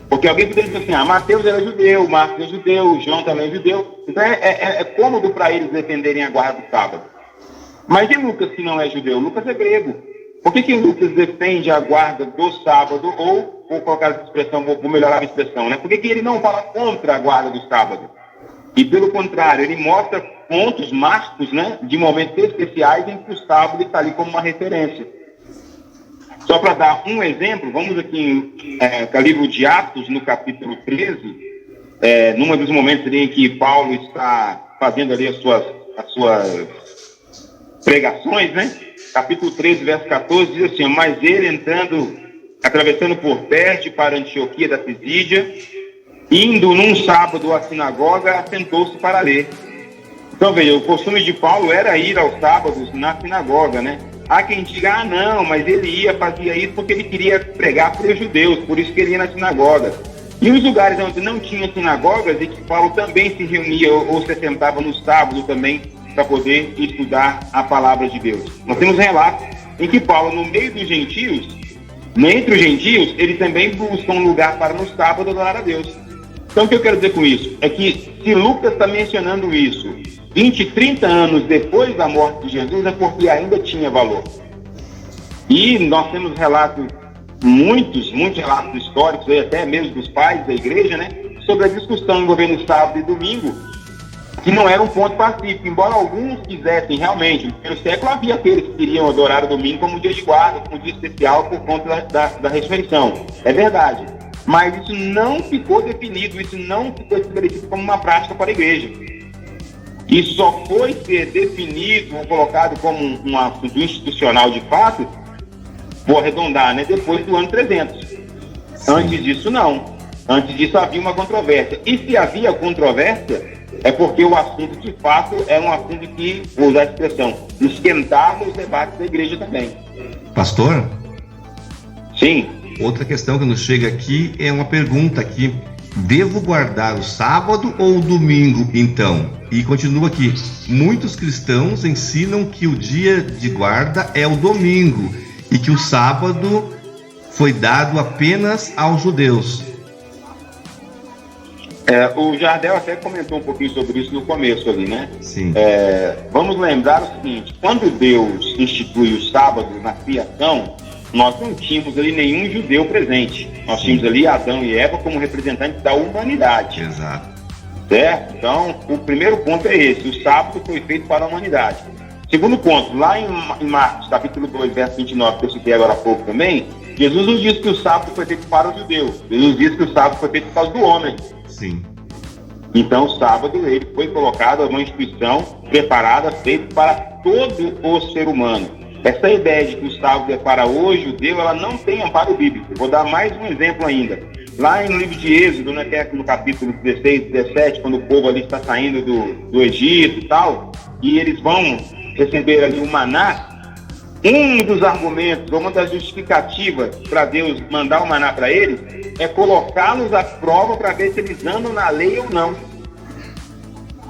Porque alguém poderia dizer assim: Mateus era judeu, Marcos é judeu, João também é judeu. Então é cômodo para eles defenderem a guarda do sábado. Mas e Lucas, que não é judeu? Lucas é grego. Por que Lucas defende a guarda do sábado? Ou, vou colocar essa expressão, vou melhorar a expressão, né? Por que ele não fala contra a guarda do sábado? E pelo contrário, ele mostra pontos, marcos, né, de momentos especiais em que o sábado está ali como uma referência. Só para dar um exemplo, vamos aqui no livro de Atos, no capítulo 13, num dos momentos ali em que Paulo está fazendo ali as suas pregações, né? Capítulo 13, verso 14, diz assim: mas ele atravessando por Perge para Antioquia da Pisídia, indo num sábado à sinagoga, sentou-se para ler. Então, veja, o costume de Paulo era ir aos sábados na sinagoga, né? Há quem diga, não, mas ele fazia isso porque ele queria pregar para os judeus, por isso que ele ia na sinagoga. E os lugares onde não tinha sinagogas e que Paulo também se reunia ou se sentava no sábado também para poder estudar a palavra de Deus. Nós temos relatos em que Paulo, no meio dos gentios, entre os gentios, ele também busca um lugar para no sábado adorar a Deus. Então, o que eu quero dizer com isso? É que se Lucas está mencionando isso 20, 30 anos depois da morte de Jesus, é porque ainda tinha valor. E nós temos relatos, muitos relatos históricos, até mesmo dos pais da igreja, né, sobre a discussão envolvendo sábado e domingo, que não era um ponto pacífico, embora alguns quisessem realmente. No primeiro século havia aqueles que queriam adorar o domingo como um dia de guarda, como um dia especial por conta da ressurreição. É verdade. Mas isso não ficou definido, isso não ficou estabelecido como uma prática para a igreja. Isso só foi ser definido ou colocado como um assunto institucional de fato, vou arredondar, né, depois do ano 300. Sim. Antes disso, não. Antes disso havia uma controvérsia. E se havia controvérsia, é porque o assunto, de fato, é um assunto que, vou usar a expressão, esquentava os debates da igreja também. Pastor? Sim. Outra questão que nos chega aqui é uma pergunta aqui. Devo guardar o sábado ou o domingo, então? E continua aqui. Muitos cristãos ensinam que o dia de guarda é o domingo e que o sábado foi dado apenas aos judeus. O Jardel até comentou um pouquinho sobre isso no começo ali, né? Sim. Vamos lembrar o seguinte: quando Deus institui o sábado na criação, nós não tínhamos ali nenhum judeu presente. Nós tínhamos ali Adão e Eva como representantes da humanidade. Exato. Certo? Então, o primeiro ponto é esse: o sábado foi feito para a humanidade. Segundo ponto, lá em Marcos, capítulo 2, verso 29, que eu citei agora há pouco também, Jesus não diz que o sábado foi feito para os judeus. Jesus diz que o sábado foi feito por causa do homem. Sim. Então, o sábado ele foi colocado uma instituição preparada, feita para todo o ser humano. Essa ideia de que o sábado é para o judeu, ela não tem amparo bíblico. Vou dar mais um exemplo ainda. Lá no livro de Êxodo, né, que é no capítulo 16, 17, quando o povo ali está saindo do Egito e tal, e eles vão receber ali o maná, um dos argumentos, uma das justificativas para Deus mandar o maná para eles, é colocá-los à prova para ver se eles andam na lei ou não.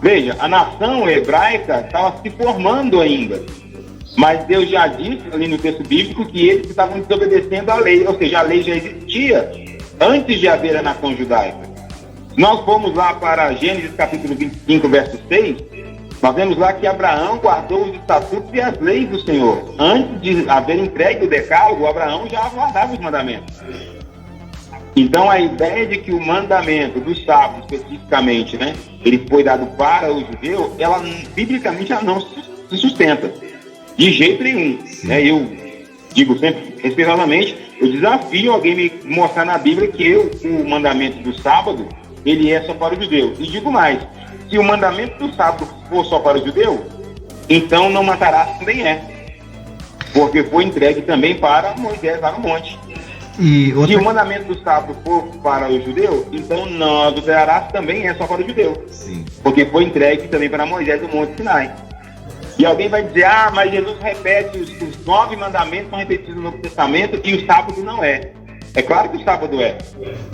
Veja, a nação hebraica estava se formando ainda. Mas Deus já disse ali no texto bíblico que eles estavam desobedecendo a lei, ou seja, a lei já existia antes de haver a nação judaica. Nós fomos lá para Gênesis capítulo 25, verso 6, nós vemos lá que Abraão guardou os estatutos e as leis do Senhor. Antes de haver entregue o decálogo, Abraão já guardava os mandamentos. Então a ideia de que o mandamento do sábado especificamente, né, ele foi dado para o judeu, ela biblicamente já não se sustenta. De jeito nenhum. Né? Eu digo sempre, respeitosamente, eu desafio alguém me mostrar na Bíblia que o mandamento do sábado, ele é só para o judeu. E digo mais, se o mandamento do sábado for só para o judeu, então não matarás também é. Porque foi entregue também para Moisés lá no monte. Se o mandamento do sábado for para o judeu, então não adulterarás também é só para o judeu. Sim. Porque foi entregue também para Moisés no monte Sinai. E alguém vai dizer, mas Jesus repete, os 9 mandamentos são repetidos no Novo Testamento e o sábado não é. É claro que o sábado é.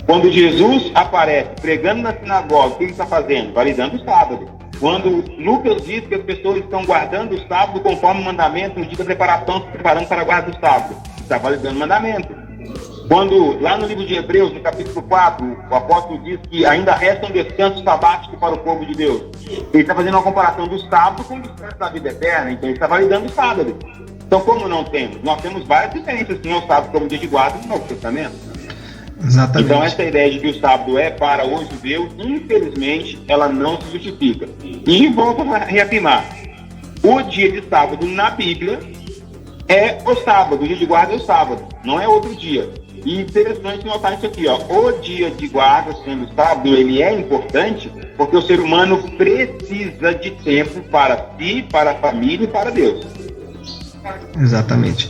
Quando Jesus aparece pregando na sinagoga, o que ele está fazendo? Validando o sábado. Quando Lucas diz que as pessoas estão guardando o sábado conforme o mandamento, no dia da preparação, se preparando para a guarda do sábado, está validando o mandamento. Quando, lá no livro de Hebreus, no capítulo 4, o apóstolo diz que ainda resta um descanso sabático para o povo de Deus. Ele está fazendo uma comparação do sábado com o descanso da vida eterna, então ele está validando o sábado. Então, como não temos? Nós temos várias diferenças, sim, ao sábado como dia de guarda no Novo Testamento. Exatamente. Então, essa ideia de que o sábado é para os judeus, infelizmente, ela não se justifica. E volto a reafirmar, o dia de sábado na Bíblia é o sábado, o dia de guarda é o sábado, não é outro dia. E interessante notar isso aqui, ó. O dia de guarda, sendo sábado, ele é importante porque o ser humano precisa de tempo para si, para a família e para Deus. Exatamente.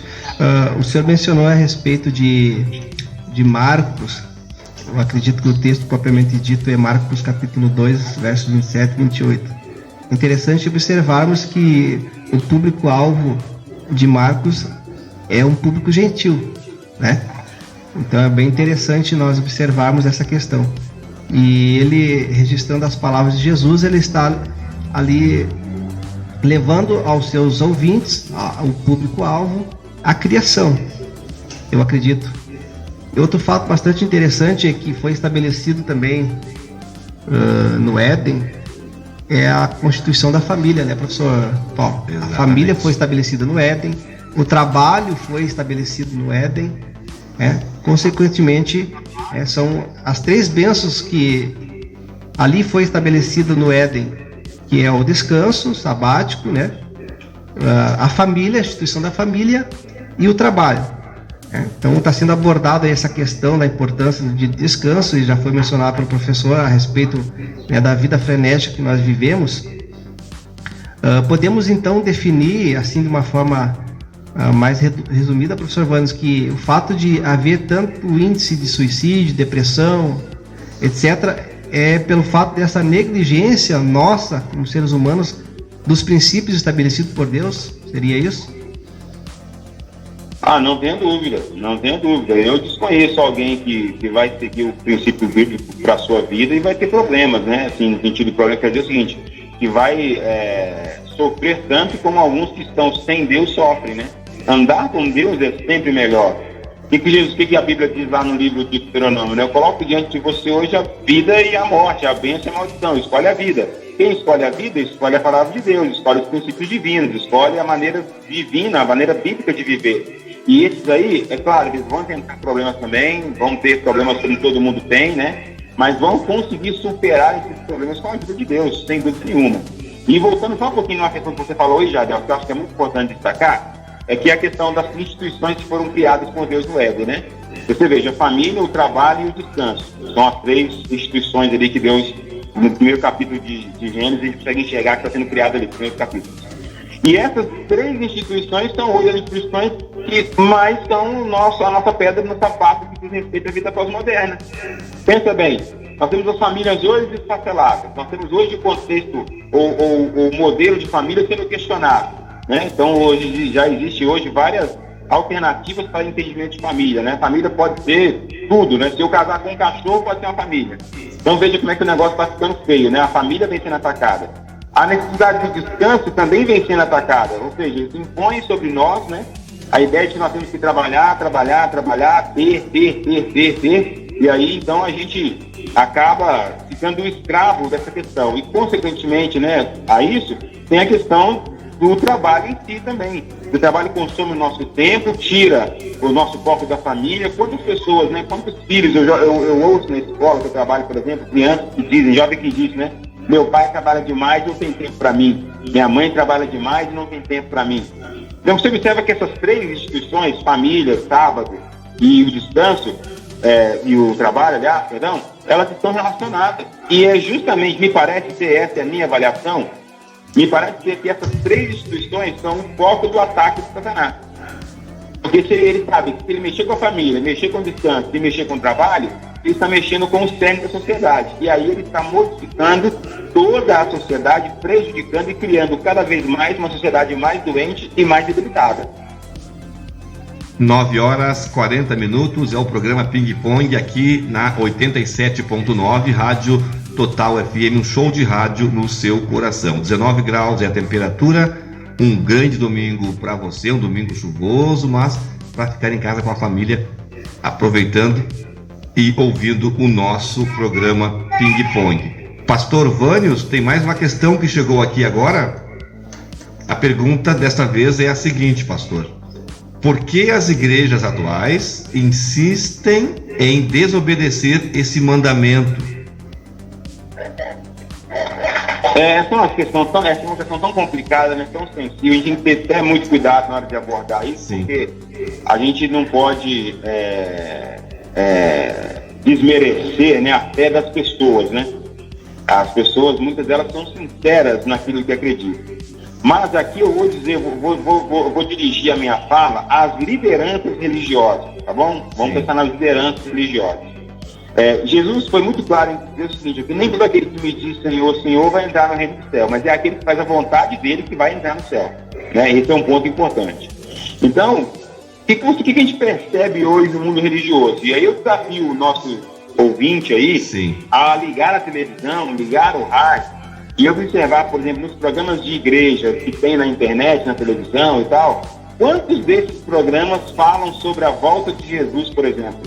O senhor mencionou a respeito de Marcos, eu acredito que o texto propriamente dito é Marcos capítulo 2, versos 27 e 28. Interessante observarmos que o público-alvo de Marcos é um público gentil, né? Então é bem interessante nós observarmos essa questão. E ele, registrando as palavras de Jesus, ele está ali levando aos seus ouvintes, ao público-alvo, a criação, eu acredito. Outro fato bastante interessante é que foi estabelecido também no Éden, é a constituição da família, né, professor Paulo? Exatamente. A família foi estabelecida no Éden, o trabalho foi estabelecido no Éden, né? Consequentemente, são as 3 bênçãos que ali foi estabelecido no Éden, que é o descanso sabático, né? A família, a instituição da família e o trabalho. Então está sendo abordada essa questão da importância de descanso, e já foi mencionado pelo professor a respeito, né, da vida frenética que nós vivemos. Podemos então definir, assim de uma forma mais resumida, professor Vânios, que o fato de haver tanto índice de suicídio, depressão, etc., é pelo fato dessa negligência nossa, como seres humanos, dos princípios estabelecidos por Deus? Seria isso? Não tenho dúvida, não tenho dúvida. Eu desconheço alguém que vai seguir o princípio bíblico para a sua vida e vai ter problemas, né? Assim, no sentido de problema, quer dizer o seguinte, que vai sofrer tanto como alguns que estão sem Deus sofrem, né? Andar com Deus é sempre melhor. O que a Bíblia diz lá no livro de Deuteronômio, né? Eu coloco diante de você hoje a vida e a morte, a bênção e a maldição. Escolhe a vida. Quem escolhe a vida, escolhe a palavra de Deus, escolhe os princípios divinos, escolhe a maneira divina, a maneira bíblica de viver. E esses aí, é claro, eles vão enfrentar problemas também, vão ter problemas como todo mundo tem, né? Mas vão conseguir superar esses problemas com a ajuda de Deus, sem dúvida nenhuma. E voltando só um pouquinho na questão que você falou hoje, Jadel, que eu acho que é muito importante destacar, é que é a questão das instituições que foram criadas por Deus no Éden, né? Você veja, a família, o trabalho e o descanso. São as 3 instituições ali que Deus, no primeiro capítulo de Gênesis, a gente consegue enxergar que está sendo criado ali, no primeiro capítulo. E essas 3 instituições são hoje as instituições que mais são a nossa pedra no sapato que diz respeito à vida pós-moderna. Pensa bem, nós temos as famílias hoje desfaceladas, nós temos hoje o contexto, o modelo de família sendo questionado, né? Então hoje já existe hoje várias alternativas para entendimento de família, né? Família pode ser tudo, né? Se eu casar com um cachorro, pode ser uma família. Então veja como é que o negócio está ficando feio, né? A família vem sendo atacada. A necessidade de descanso também vem sendo atacada, ou seja, isso impõe sobre nós, né? A ideia de que nós temos que trabalhar, ter, e aí então a gente acaba ficando escravo dessa questão. E consequentemente, né, a isso, tem a questão do trabalho em si também. O trabalho consome o nosso tempo, tira o nosso foco da família. Quantas pessoas, né, quantos filhos, eu ouço na escola que eu trabalho, por exemplo, crianças que dizem, jovem que diz, né, meu pai trabalha demais e não tem tempo para mim. Minha mãe trabalha demais e não tem tempo para mim. Então você observa que essas 3 instituições, família, sábado e o descanso, e o trabalho, aliás, perdão, elas estão relacionadas. E é justamente, me parece ser essa é a minha avaliação, me parece ser que essas 3 instituições são o foco do ataque de Satanás. Porque se ele sabe que se ele mexer com a família, mexer com o descanso e mexer com o trabalho, ele está mexendo com o cerne da sociedade. E aí ele está modificando toda a sociedade, prejudicando e criando cada vez mais uma sociedade mais doente e mais debilitada. 9h40 é o programa Ping Pong aqui na 87.9, Rádio Total FM, um show de rádio no seu coração. 19 graus é a temperatura, um grande domingo para você, um domingo chuvoso, mas para ficar em casa com a família, aproveitando e ouvindo o nosso programa Ping Pong. Pastor Vânios, tem mais uma questão que chegou aqui agora. A pergunta desta vez é a seguinte, pastor: por que as igrejas atuais insistem em desobedecer esse mandamento? Essa é uma questão tão complicada, né? Tão sensível. A gente tem que ter até muito cuidado na hora de abordar isso. Sim. Porque a gente não pode desmerecer, né, a fé das pessoas, né? As pessoas, muitas delas são sinceras naquilo que acreditam. Mas aqui eu vou dizer, vou dirigir a minha fala às lideranças religiosas, tá bom? Vamos pensar nas lideranças religiosas. Jesus foi muito claro em dizer o seguinte, que nem todo aquele que me diz Senhor, Senhor vai entrar no reino do céu, mas é aquele que faz a vontade dele que vai entrar no céu, né? Esse é um ponto importante. Então, o que a gente percebe hoje no mundo religioso? E aí eu desafio o nosso ouvinte aí a ligar a televisão, ligar o rádio e observar, por exemplo, nos programas de igreja que tem na internet, na televisão e tal, quantos desses programas falam sobre a volta de Jesus, por exemplo?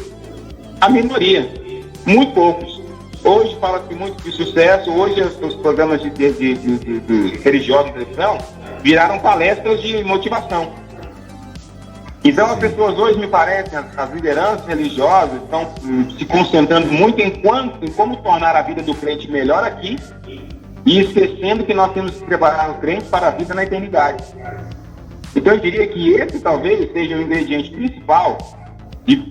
A minoria. Muito poucos. Hoje fala-se muito de sucesso, hoje os programas de religiosos de televisão viraram palestras de motivação. Então as pessoas hoje, me parecem, as lideranças religiosas estão se concentrando muito em como tornar a vida do crente melhor aqui e esquecendo que nós temos que preparar o crente para a vida na eternidade. Então eu diria que esse talvez seja o ingrediente principal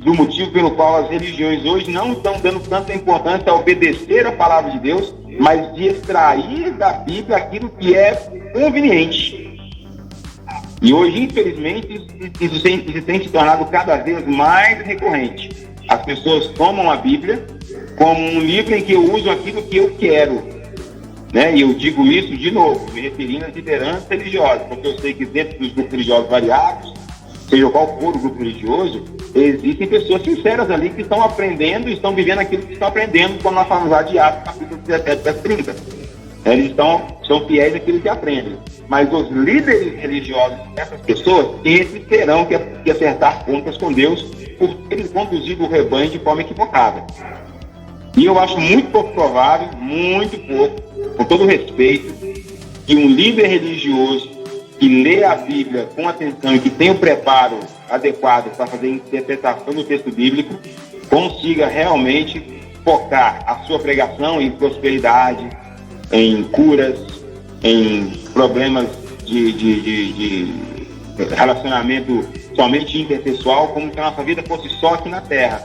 do motivo pelo qual as religiões hoje não estão dando tanta importância a obedecer a palavra de Deus, mas de extrair da Bíblia aquilo que é conveniente. E hoje, infelizmente, isso tem se tornado cada vez mais recorrente. As pessoas tomam a Bíblia como um livro em que eu uso aquilo que eu quero, né? E eu digo isso de novo, me referindo às lideranças religiosas, porque eu sei que dentro dos grupos religiosos variados, seja qual for o grupo religioso, existem pessoas sinceras ali que estão aprendendo e estão vivendo aquilo que estão aprendendo, como nós falamos lá de Atos, capítulo 17, verso 30. Eles são fiéis àquilo que aprendem. Mas os líderes religiosos dessas pessoas, esses terão que acertar contas com Deus por terem conduzido o rebanho de forma equivocada. E eu acho muito pouco provável, muito pouco, com todo respeito, que um líder religioso que lê a Bíblia com atenção e que tem o preparo adequado para fazer a interpretação do texto bíblico, consiga realmente focar a sua pregação em prosperidade, em curas, em problemas de relacionamento somente interpessoal, como se a nossa vida fosse só aqui na Terra.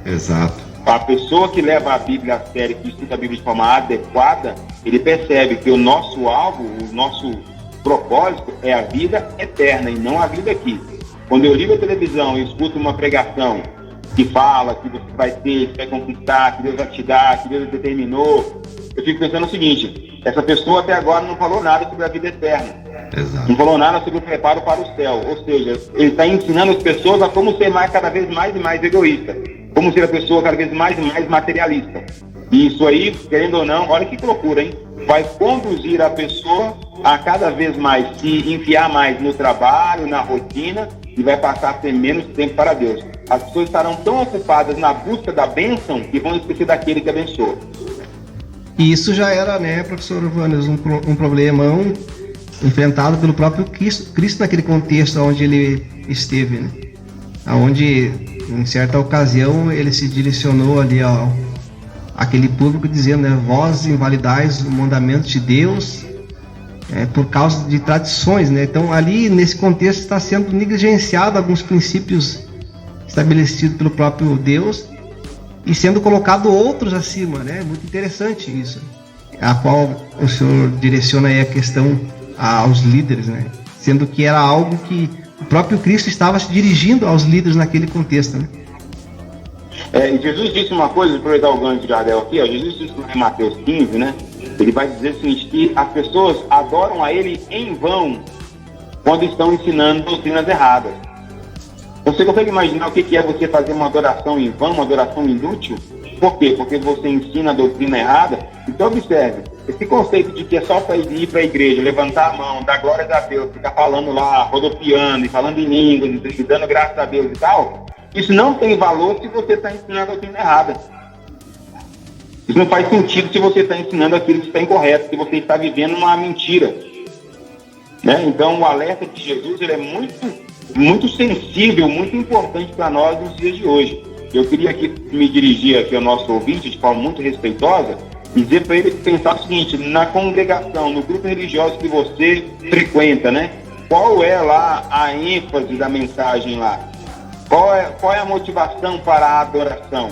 Exato. A pessoa que leva a Bíblia a sério, que estuda a Bíblia de forma adequada, ele percebe que o nosso alvo, o nosso propósito é a vida eterna e não a vida aqui. Quando eu ligo a televisão e escuto uma pregação que fala que você vai ter, que vai conquistar, que Deus vai te dar, que Deus determinou, eu fico pensando o seguinte: essa pessoa até agora não falou nada sobre a vida eterna. Exato. Não falou nada sobre o preparo para o céu. Ou seja, ele está ensinando as pessoas a como ser cada vez mais e mais egoísta, como ser a pessoa cada vez mais e mais materialista. E isso aí, querendo ou não, olha que loucura, hein? Vai conduzir a pessoa a cada vez mais se enfiar mais no trabalho, na rotina, e vai passar a ter menos tempo para Deus. As pessoas estarão tão ocupadas na busca da bênção que vão esquecer daquele que abençoa. E isso já era, né, professor Vânios, um problemão enfrentado pelo próprio Cristo naquele contexto onde ele esteve, né? Onde, em certa ocasião, ele se direcionou ali àquele público dizendo, né, vós invalidais o mandamento de Deus por causa de tradições, né? Então, ali, nesse contexto, está sendo negligenciado alguns princípios estabelecidos pelo próprio Deus e sendo colocado outros acima, né? Muito interessante isso, a qual o senhor direciona aí a questão aos líderes, né? Sendo que era algo que o próprio Cristo estava se dirigindo aos líderes naquele contexto, né? E Jesus disse uma coisa, aproveitar o ganho de Jardel aqui, Jesus disse em Mateus 15, né? Ele vai dizer o seguinte, que as pessoas adoram a ele em vão quando estão ensinando doutrinas erradas. Você consegue imaginar o que é você fazer uma adoração em vão, uma adoração inútil? Por quê? Porque você ensina a doutrina errada. Então observe, esse conceito de que é só para ir para a igreja, levantar a mão, dar glórias a Deus, ficar falando lá, rodopiando e falando em línguas, e dando graças a Deus e tal, isso não tem valor se você está ensinando a doutrina errada. Isso não faz sentido se você está ensinando aquilo que está incorreto, se você está vivendo uma mentira, né? Então o alerta de Jesus ele é muito sensível, muito importante para nós nos dias de hoje. Eu queria aqui me dirigir aqui ao nosso ouvinte de forma muito respeitosa e dizer para ele pensar o seguinte: na congregação, no grupo religioso que você frequenta, né? Qual é lá a ênfase da mensagem lá? Qual é a motivação para a adoração?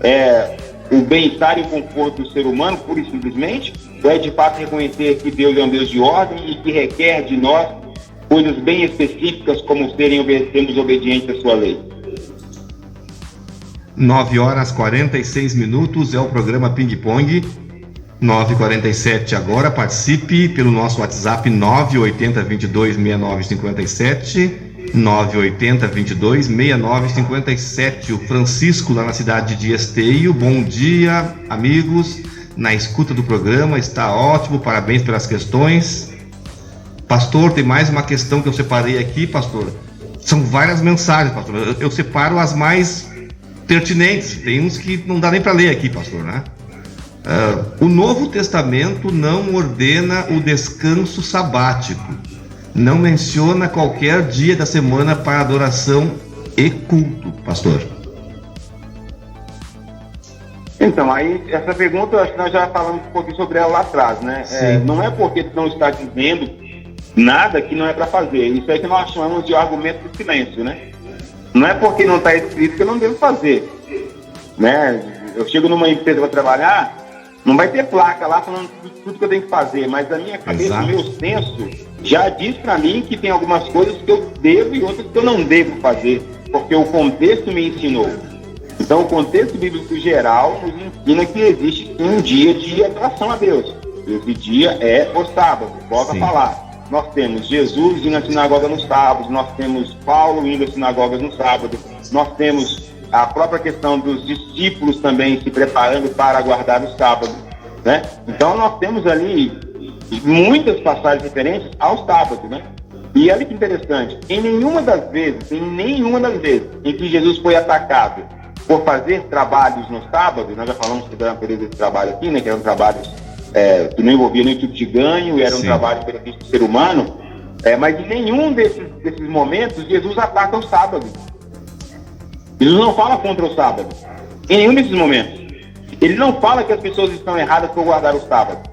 É o bem-estar e o conforto do ser humano, pura e simplesmente? Ou é de fato reconhecer que Deus é um Deus de ordem e que requer de nós coisas bem específicas, como sermos obedientes à sua lei? 9h46 é o programa Ping Pong. 9h47 agora. Participe pelo nosso WhatsApp 980226957. 980226957. O Francisco, lá na cidade de Esteio. Bom dia, amigos. Na escuta do programa, está ótimo. Parabéns pelas questões. Pastor, tem mais uma questão que eu separei aqui, pastor. São várias mensagens, pastor. Eu separo as mais pertinentes. Tem uns que não dá nem para ler aqui, pastor, né? O Novo Testamento não ordena o descanso sabático. Não menciona qualquer dia da semana para adoração e culto, pastor. Então, aí, essa pergunta, eu acho que nós já falamos um pouquinho sobre ela lá atrás, né? Não é porque não está dizendo nada que não é para fazer. Isso é que nós chamamos de argumento do silêncio, né? Não é porque não está escrito que eu não devo fazer, né? Eu chego numa empresa para trabalhar, não vai ter placa lá falando tudo que eu tenho que fazer, mas a minha cabeça, o meu senso, já diz para mim que tem algumas coisas que eu devo e outras que eu não devo fazer, porque o contexto me ensinou. Então, o contexto bíblico geral nos ensina que existe um dia de adoração a Deus. Esse dia é o sábado, volta a falar. Nós temos Jesus indo à sinagoga no sábado, nós temos Paulo indo à sinagoga no sábado, nós temos a própria questão dos discípulos também se preparando para aguardar o sábado, né? Então nós temos ali muitas passagens referentes ao sábado, né? E olha que interessante, em nenhuma das vezes em que Jesus foi atacado por fazer trabalhos no sábado, nós já falamos sobre a natureza desse trabalho aqui, né? Que eram trabalhos que não envolviam nenhum tipo de ganho, era um trabalho em benefício do ser humano, mas em nenhum desses momentos Jesus ataca o sábado. Jesus não fala contra o sábado, em nenhum desses momentos. Ele não fala que as pessoas estão erradas por guardar o sábado.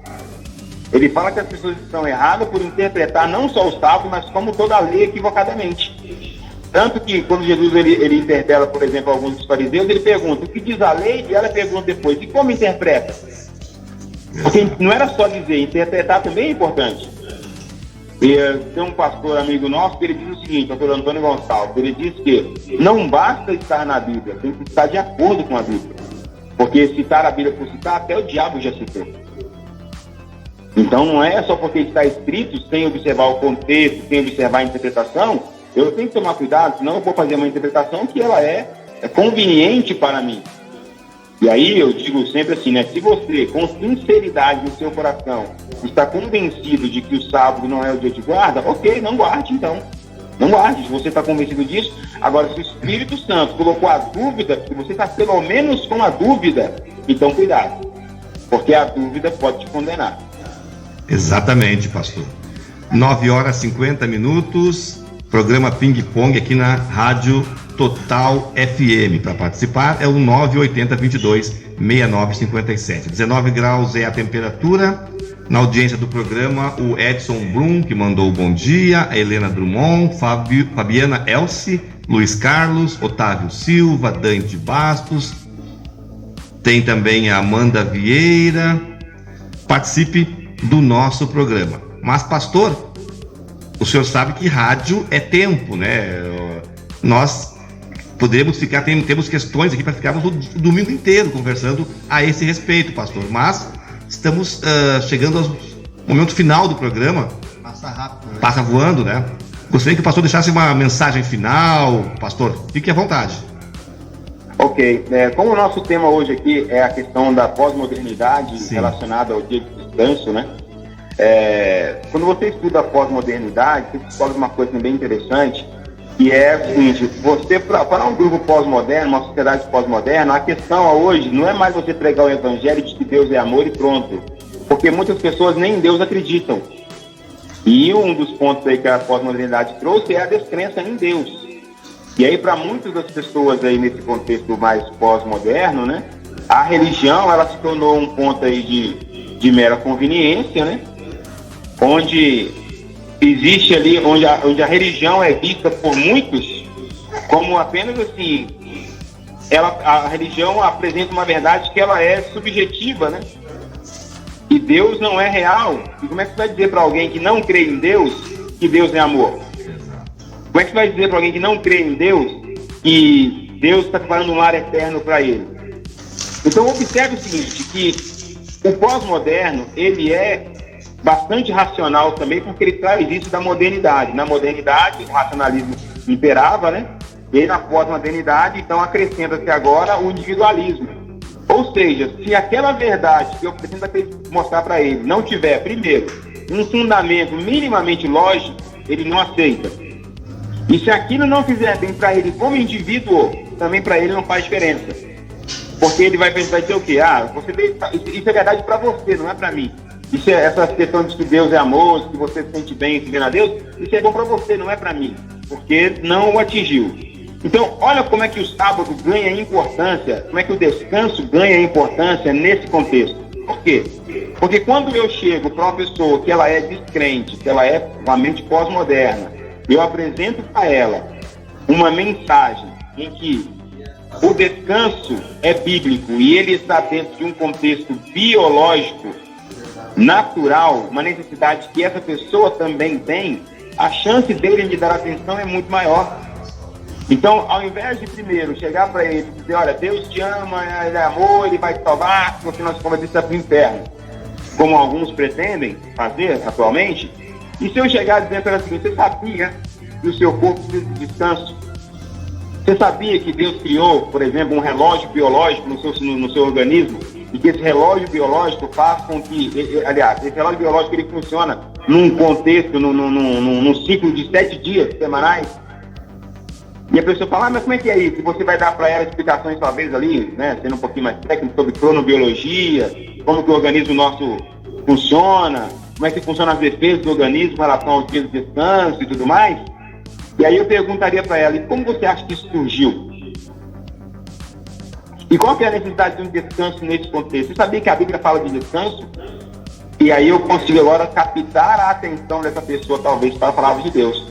Ele fala que as pessoas estão erradas por interpretar não só o sábado, mas como toda a lei equivocadamente. Tanto que quando Jesus ele interpela, por exemplo, alguns dos fariseus, ele pergunta o que diz a lei, e ela pergunta depois, e como interpreta? Porque não era só dizer, interpretar também é importante. E tem um pastor amigo nosso que ele diz o seguinte, pastor Antônio Gonçalves, ele diz que não basta estar na Bíblia, tem que estar de acordo com a Bíblia. Porque citar a Bíblia por citar, até o diabo já citou. Então não é só porque está escrito, sem observar o contexto, sem observar a interpretação, eu tenho que tomar cuidado, senão eu vou fazer uma interpretação que ela é conveniente para mim. E aí eu digo sempre assim, né? Se você, com sinceridade no seu coração, está convencido de que o sábado não é o dia de guarda, ok, não guarde então. Não guarde, se você está convencido disso. Agora, se o Espírito Santo colocou a dúvida, se você está pelo menos com a dúvida, então cuidado. Porque a dúvida pode te condenar. Exatamente, pastor. 9h50, programa Ping Pong aqui na Rádio Total FM. Para participar é o 980226957. 19 graus é a temperatura. Na audiência do programa, o Edson Brum, que mandou o bom dia, a Helena Drummond, Fabiana Elci, Luiz Carlos, Otávio Silva, Dante Bastos. Tem também a Amanda Vieira. Participe do nosso programa. Mas, pastor, o senhor sabe que rádio é tempo, né? Nós poderemos ficar, temos questões aqui para ficarmos o domingo inteiro conversando a esse respeito, pastor. Mas estamos chegando ao momento final do programa. Passa rápido, né? Passa voando, né? Gostaria que o pastor deixasse uma mensagem final. Pastor, fique à vontade. Ok. Como o nosso tema hoje aqui é a questão da pós-modernidade relacionada ao dia de descanso, né? Quando você estuda a pós-modernidade, você descobre uma coisa bem interessante, que é o seguinte: você, para um grupo pós-moderno, uma sociedade pós-moderna, a questão hoje não é mais você pregar o evangelho de que Deus é amor e pronto, porque muitas pessoas nem em Deus acreditam. E um dos pontos aí que a pós-modernidade trouxe é a descrença em Deus. E aí, para muitas das pessoas aí nesse contexto mais pós-moderno, né, a religião ela se tornou um ponto aí de mera conveniência, né, onde existe ali, onde a religião é vista por muitos como apenas assim, a religião apresenta uma verdade que ela é subjetiva, né? E Deus não é real. E como é que você vai dizer para alguém que não crê em Deus que Deus é amor? Como é que você vai dizer para alguém que não crê em Deus que Deus está preparando um lar eterno para ele. Então observe o seguinte, que o pós-moderno, ele é bastante racional também, porque ele traz isso da modernidade. Na modernidade, o racionalismo imperava, né? E na pós-modernidade, então, acrescenta-se agora o individualismo. Ou seja, se aquela verdade que eu pretendo mostrar para ele não tiver, primeiro, um fundamento minimamente lógico, ele não aceita. E se aquilo não fizer bem para ele como indivíduo, também para ele não faz diferença. Porque ele vai pensar, dizer o quê? Isso é verdade para você, não é para mim. Essa questão de que Deus é amor, que você se sente bem se vê a Deus, isso é bom para você, não é para mim. Porque não o atingiu. Então, olha como é que o sábado ganha importância, como é que o descanso ganha importância nesse contexto. Por quê? Porque quando eu chego para uma pessoa que ela é descrente, que ela é uma mente pós-moderna, eu apresento para ela uma mensagem em que o descanso é bíblico e ele está dentro de um contexto biológico, natural, uma necessidade que essa pessoa também tem, a chance dele de dar atenção é muito maior. Então, ao invés de primeiro chegar para ele e dizer, olha, Deus te ama, ele é amor, ele vai te salvar, se você não se converter para o inferno, como alguns pretendem fazer atualmente, e se eu chegar dizendo para ele o seguinte, você sabia que o seu corpo precisa de descanso? Você sabia que Deus criou, por exemplo, um relógio biológico no seu organismo, e que esse relógio biológico faz com que, esse relógio biológico ele funciona num contexto, num ciclo de 7 dias semanais? E a pessoa fala, mas como é que é isso? E você vai dar para ela explicações talvez ali, né, sendo um pouquinho mais técnico, sobre cronobiologia, como que o organismo nosso funciona, como é que funcionam as defesas do organismo em relação aos dias de descanso e tudo mais. E aí eu perguntaria para ela, e como você acha que isso surgiu? E qual que é a necessidade de um descanso nesse contexto? Você sabia que a Bíblia fala de descanso? E aí eu consigo agora captar a atenção dessa pessoa, talvez, para a palavra de Deus.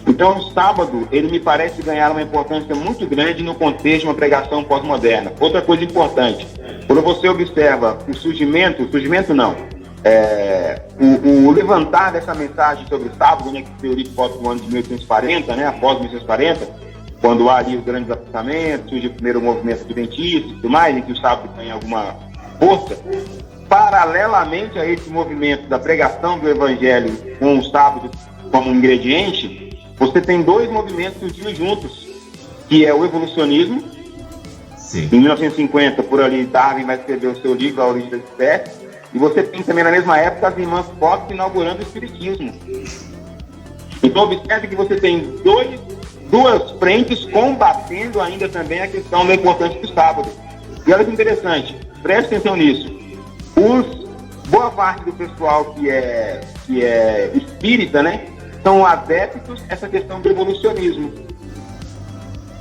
Então, o sábado, ele me parece ganhar uma importância muito grande no contexto de uma pregação pós-moderna. Outra coisa importante, quando você observa o levantar dessa mensagem sobre o sábado, né, que se teoria pode no ano de 1840, né, após 1840, quando há ali os grandes assentamentos, surge o primeiro movimento adventista e tudo mais, em que o sábado tem alguma força, paralelamente a esse movimento da pregação do evangelho com o sábado como ingrediente, você tem dois movimentos surgindo juntos, que é o evolucionismo. Sim. Em 1950, por ali, Darwin vai escrever o seu livro, A Origem das Espécies, e você tem também na mesma época as irmãs Fox inaugurando o espiritismo. Então observe que você tem duas frentes combatendo ainda também a questão da importância do sábado. E olha que interessante, preste atenção nisso. Boa parte do pessoal que é espírita, né, são adeptos a essa questão do evolucionismo.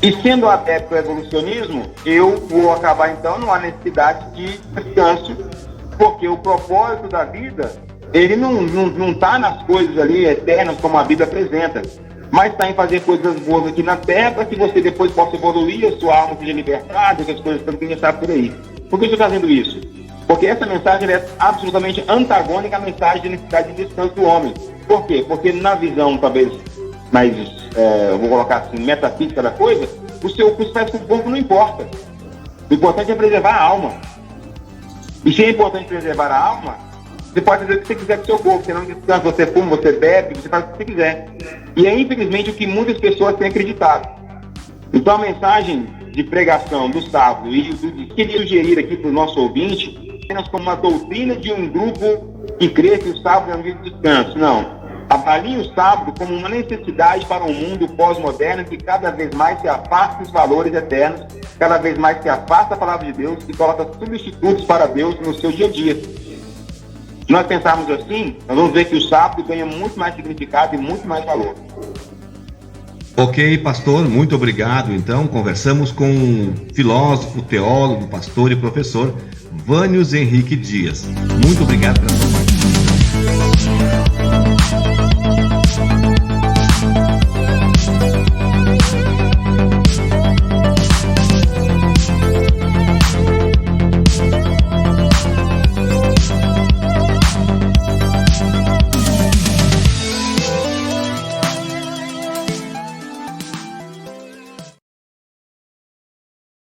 E sendo adepto ao evolucionismo, eu vou acabar então numa necessidade de descanso, porque o propósito da vida, ele não está nas coisas ali eternas como a Bíblia apresenta, mas está em fazer coisas boas aqui na Terra para que você depois possa evoluir, a sua alma seja libertada, essas coisas também já sabe por aí. Por que eu estou fazendo isso? Porque essa mensagem é absolutamente antagônica à mensagem de necessidade de descanso do homem. Por quê? Porque na visão, talvez, mais, eu vou colocar assim, metafísica da coisa, o que você faz com o corpo não importa. O importante é preservar a alma. E se é importante preservar a alma, você pode fazer o que você quiser com o seu corpo. Você não descansa, você fuma, você bebe, você faz o que você quiser. E é, infelizmente, o que muitas pessoas têm acreditado. Então, a mensagem de pregação do sábado e do que queria sugerir aqui para o nosso ouvinte, apenas como uma doutrina de um grupo que crê que o sábado é um dia de descanso. Não. Avalie o sábado como uma necessidade para um mundo pós-moderno que cada vez mais se afasta dos valores eternos, cada vez mais se afasta da palavra de Deus e coloca substitutos para Deus no seu dia a dia. Se nós pensarmos assim, nós vamos ver que o sábado ganha muito mais significado e muito mais valor. Ok, pastor, muito obrigado. Então, conversamos com o filósofo, teólogo, pastor e professor Vânios Henrique Dias. Muito obrigado pela sua participação.